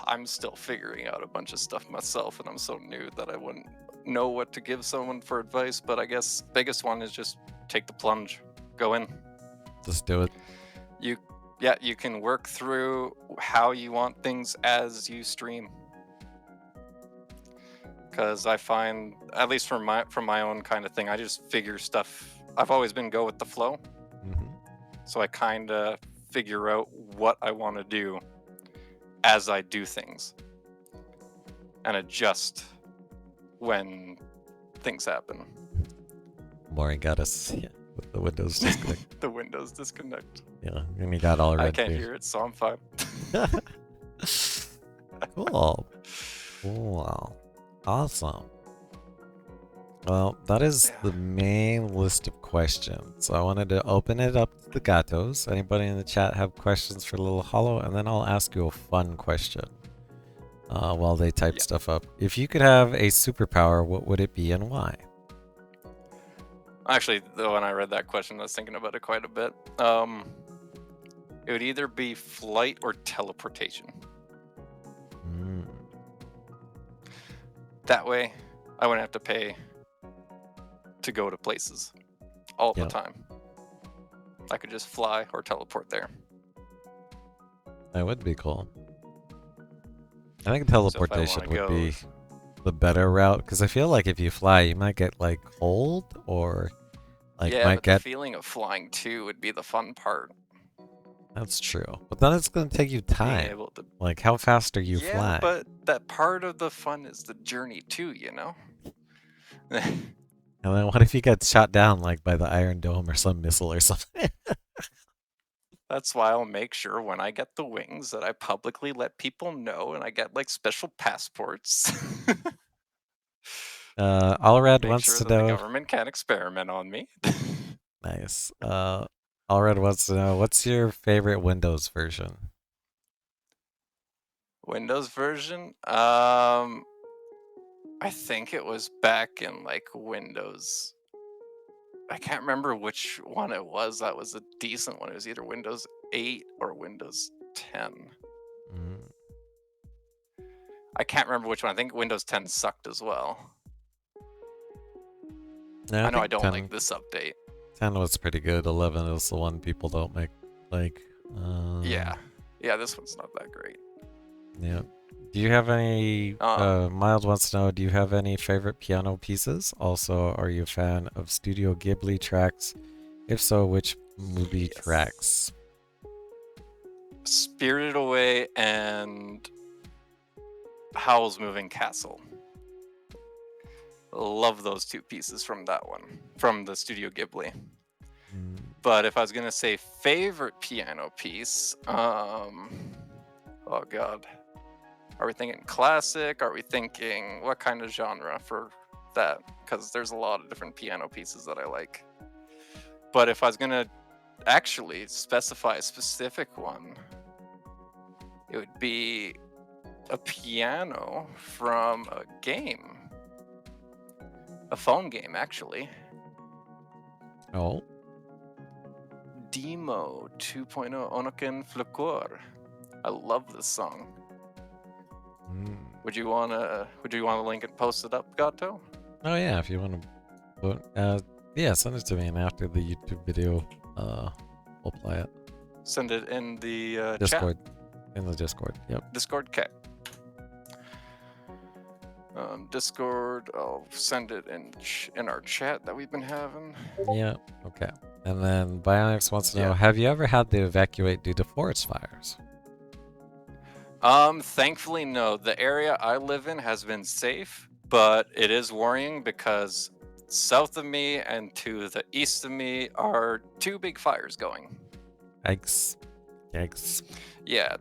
I'm still figuring out a bunch of stuff myself, and I'm so new that I wouldn't know what to give someone for advice. But I guess biggest one is just take the plunge, go in. Just do it. You can work through how you want things as you stream. Because I find, at least from my own kind of thing, I just figure stuff. I've always been go with the flow, so I kind of figure out what I want to do as I do things, and adjust when things happen. Maury got us with the Windows disconnect. The Windows disconnect. Yeah, and he got all red. I can't too. hear it, so I'm fine. Cool. Cool. Awesome. Well, that is the main list of questions. So I wanted to open it up to the gatos. Anybody in the chat have questions for LittleHollow? And then I'll ask you a fun question while they type stuff up. If you could have a superpower, what would it be and why? Actually, when I read that question, I was thinking about it quite a bit. It would either be flight or teleportation. That way, I wouldn't have to pay to go to places all the time. I could just fly or teleport there. That would be cool. I think teleportation would be the better route, because I feel like if you fly, you might get like cold or like might get. The feeling of flying too would be the fun part. That's true, but then it's going to take you time. Like, how fast are you flying? Yeah, but that part of the fun is the journey too, And then what if you get shot down like by the Iron Dome or some missile or something? That's why I'll make sure when I get the wings that I publicly let people know, and I get like special passports. Allred wants sure to that know. The government can't experiment on me. Nice. Allred wants to know, what's your favorite Windows version? Windows version? I think it was back in like Windows. I can't remember which one it was. That was a decent one. It was either Windows 8 or Windows 10. I can't remember which one. I think Windows 10 sucked as well. Yeah, I know I think don't 10, like this update. 10 was pretty good. 11 is the one people don't like. Yeah. Yeah, this one's not that great. Yeah. Do you have any, Miles wants to know, do you have any favorite piano pieces? Also, are you a fan of Studio Ghibli tracks? If so, which movie Yes. tracks? Spirited Away and Howl's Moving Castle. Love those two pieces from that one, from the Studio Ghibli. Mm, But if I was gonna say favorite piano piece, oh god, are we thinking classic? Are we thinking what kind of genre for that? Because there's a lot of different piano pieces that I like. But if I was gonna actually specify a specific one, it would be a piano from a game. A phone game, actually. Oh, Demo 2.0 Onoken Flakor. I love this song. mm. Would you wanna link it, post it up, Gato? Oh yeah, if you want to, yeah, send it to me, and after the YouTube video, we'll play it. Send it in the chat. Discord, in the Discord. Yep. Discord, okay. Discord, I'll send it in our chat that we've been having. Yeah. Okay. And then Bionics wants to know: Yeah. have you ever had to evacuate due to forest fires? Thankfully, no. The area I live in has been safe, but it is worrying because south of me and to the east of me are two big fires going. Yikes! Yikes! Yeah,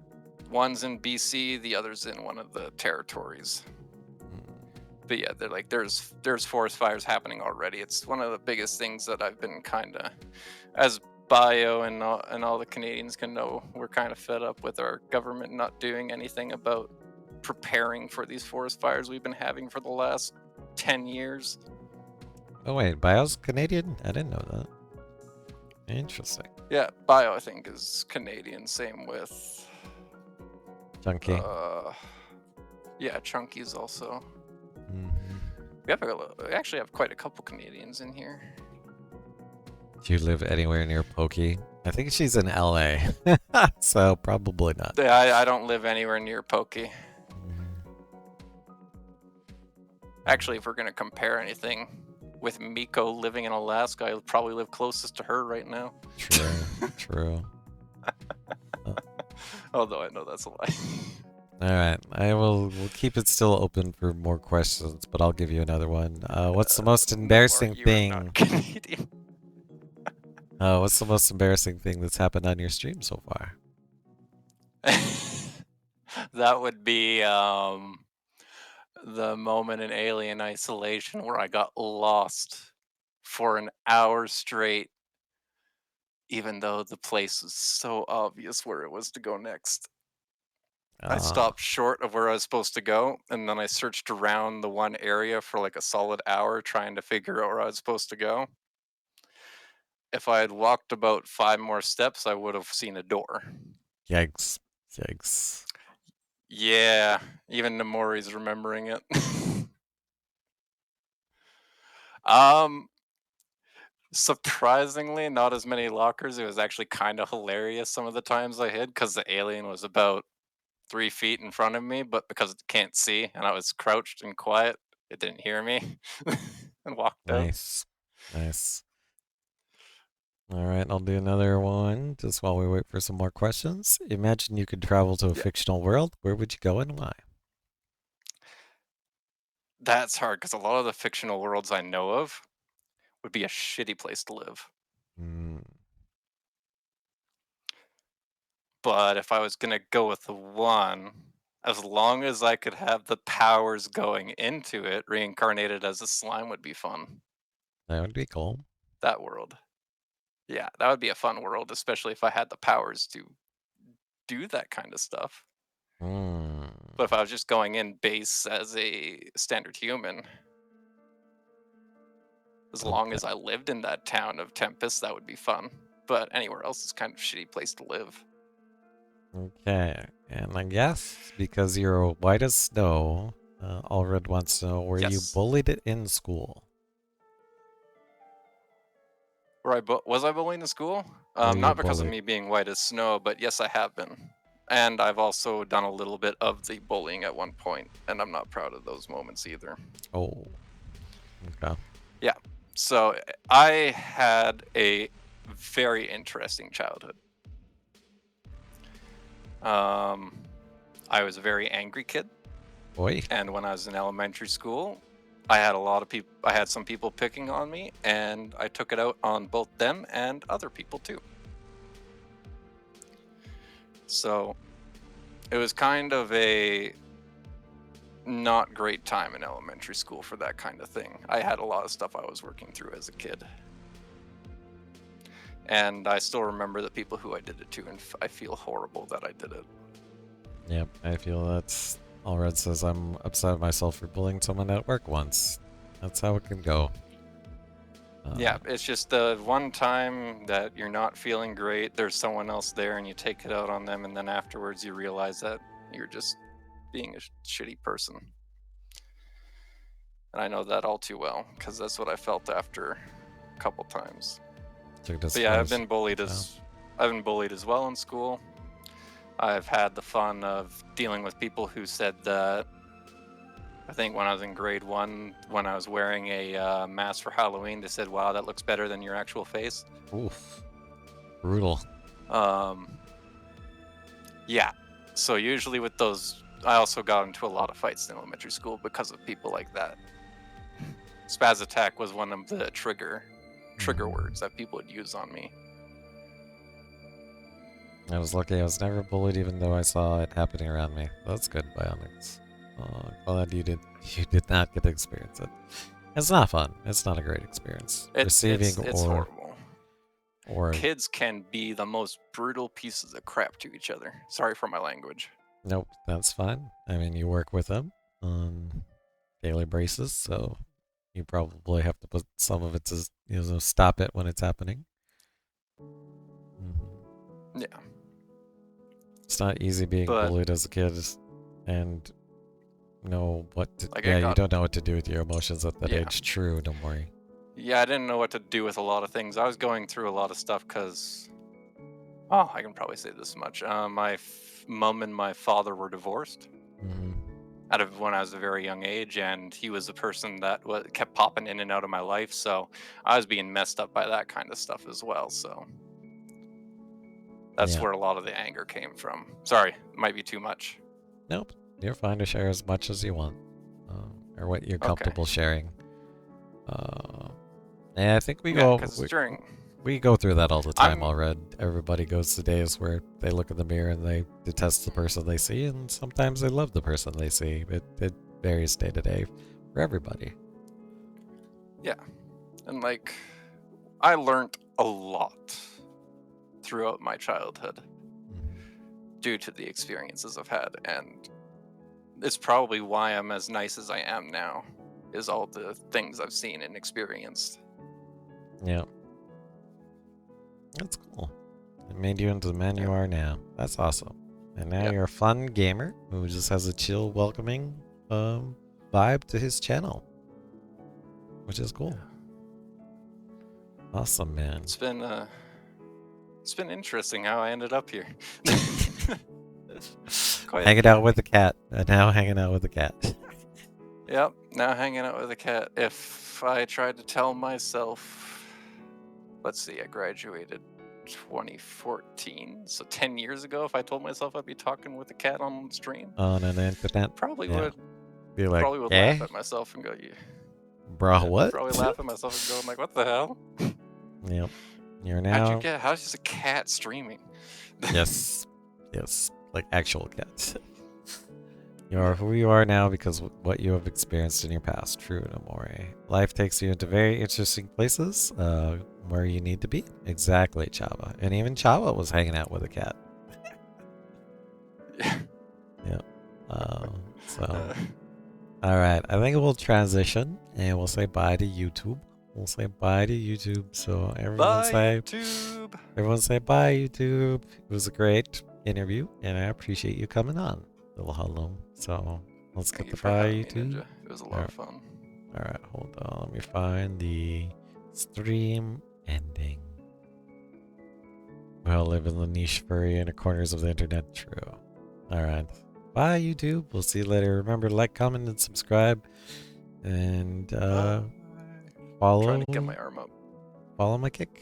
one's in BC, the other's in one of the territories. But yeah, they're like there's forest fires happening already. It's one of the biggest things that I've been kind of, as bio and all the Canadians can know, we're kind of fed up with our government not doing anything about preparing for these forest fires we've been having for the last 10 years. Oh wait, Bio's Canadian? I didn't know that. Interesting. Yeah, bio I think is Canadian. Same with Chunky. yeah, Chunky's also. Mm-hmm. We actually have quite a couple Canadians in here. Do you live anywhere near Pokey? I think she's in LA, so probably not. Yeah, I don't live anywhere near Pokey. Actually, if we're gonna compare anything with Miko living in Alaska, I probably live closest to her right now. True, true. Although I know that's a lie. All right, we'll keep it still open for more questions, but I'll give you another one. What's the most embarrassing You are thing? not Canadian. What's the most embarrassing thing that's happened on your stream so far? That would be the moment in Alien Isolation where I got lost for an hour straight, even though the place was so obvious where it was to go next. I stopped short of where I was supposed to go, and then I searched around the one area for like a solid hour trying to figure out where I was supposed to go. If I had walked about 5 more steps, I would have seen a door. Yikes! Yikes! Yeah, even Namori's remembering it. Surprisingly, not as many lockers. It was actually kind of hilarious some of the times I hid because the alien was about 3 feet in front of me, but because it can't see and I was crouched and quiet, it didn't hear me and walked out. Nice, nice. All right, I'll do another one just while we wait for some more questions. Imagine you could travel to a fictional world. Where would you go and why? That's hard because a lot of the fictional worlds I know of would be a shitty place to live. But if I was going to go with the one, as long as I could have the powers going into it, reincarnated as a slime would be fun. That would be cool. That world. Yeah, that would be a fun world, especially if I had the powers to do that kind of stuff. But if I was just going in base as a standard human, as long as I lived in that town of Tempest, that would be fun. But anywhere else is kind of a shitty place to live. Okay, and I guess because you're white as snow, Allred wants to know, were you Yes. bullied in school? Was I bullied in school? Were you Not because of bullied? me being white as snow, but yes, I have been. And I've also done a little bit of the bullying at one point, and I'm not proud of those moments either. Oh, okay. Yeah. So I had a very interesting childhood. I was a very angry kid, Boy. and when I was in elementary school, I had a lot of people. I had some people picking on me, and I took it out on both them and other people too. So it was kind of a not great time in elementary school for that kind of thing. I had a lot of stuff I was working through as a kid. And I still remember the people who I did it to, and I feel horrible that I did it. Yep, I feel that's... Allred says I'm upset at myself for bullying someone at work once. That's how it can go. Yeah, it's just the one time that you're not feeling great, there's someone else there and you take it out on them, and then afterwards you realize that you're just being a shitty person. And I know that all too well, because that's what I felt after a couple times. But yeah, I've been bullied as well in school. I've had the fun of dealing with people who said that. I think when I was in grade 1, when I was wearing a mask for Halloween, they said, "Wow, that looks better than your actual face." Oof. Brutal. Yeah. So usually with those, I also got into a lot of fights in elementary school because of people like that. Spaz attack was one of the trigger words that people would use on me. I was lucky I was never bullied even though I saw it happening around me. That's good, Bionics. Glad you did not get to experience it. It's not fun. It's not a great experience. It's horrible. Or kids can be the most brutal pieces of crap to each other. Sorry for my language. nope, that's fine. I mean, you work with them on daily basis, so you probably have to put some of it to stop it when it's happening. Yeah. It's not easy being bullied as a kid and know what to... you don't know what to do with your emotions at that age. True, don't worry. Yeah, I didn't know what to do with a lot of things. I was going through a lot of stuff because... Oh, I can probably say this much. My mom and my father were divorced out of when I was a very young age, and he was the person that kept popping in and out of my life, so I was being messed up by that kind of stuff as well, so... That's where a lot of the anger came from. Sorry, it might be too much. Nope, you're fine to share as much as you want, or what you're comfortable sharing. And I think we go through that all the time already. Everybody goes to days where they look in the mirror and they detest the person they see, and sometimes they love the person they see. It varies day to day for everybody. Yeah, and like, I learned a lot throughout my childhood due to the experiences I've had, and it's probably why I'm as nice as I am now, is all the things I've seen and experienced. Yeah. That's cool. It made you into the man you are now. That's awesome. And now you're a fun gamer who just has a chill, welcoming vibe to his channel, which is cool. Awesome, man. It's been interesting how I ended up here. Hanging out with the cat. And now hanging out with the cat. Yep, now hanging out with a cat. If I tried to tell myself... Let's see, I graduated 2014, so 10 years ago, if I told myself I'd be talking with a cat on stream... On an internet? Probably would. Be like, probably would laugh at myself and go, Bro, what? Probably laugh at myself and go, I'm like, what the hell? Yep. You're now... How's just a cat streaming? Yes. Yes. Like actual cats. You are who you are now because of what you have experienced in your past. True, Nomori. Life takes you into very interesting places where you need to be. Exactly, Chava. And even Chava was hanging out with a cat. Yeah. Alright, I think we'll transition and we'll say bye to YouTube. We'll say bye to YouTube. So everyone say bye YouTube. It was a great interview, and I appreciate you coming on, LittleHollow. So let's Thank get you the for bye, having me, YouTube. Ninja. It was a lot of fun. All right, hold on. Let me find the stream ending. We all live in the niche furry inner corners of the internet. True. All right. Bye, YouTube. We'll see you later. Remember, like, comment, and subscribe. And Trying follow to get my arm up. follow my kick.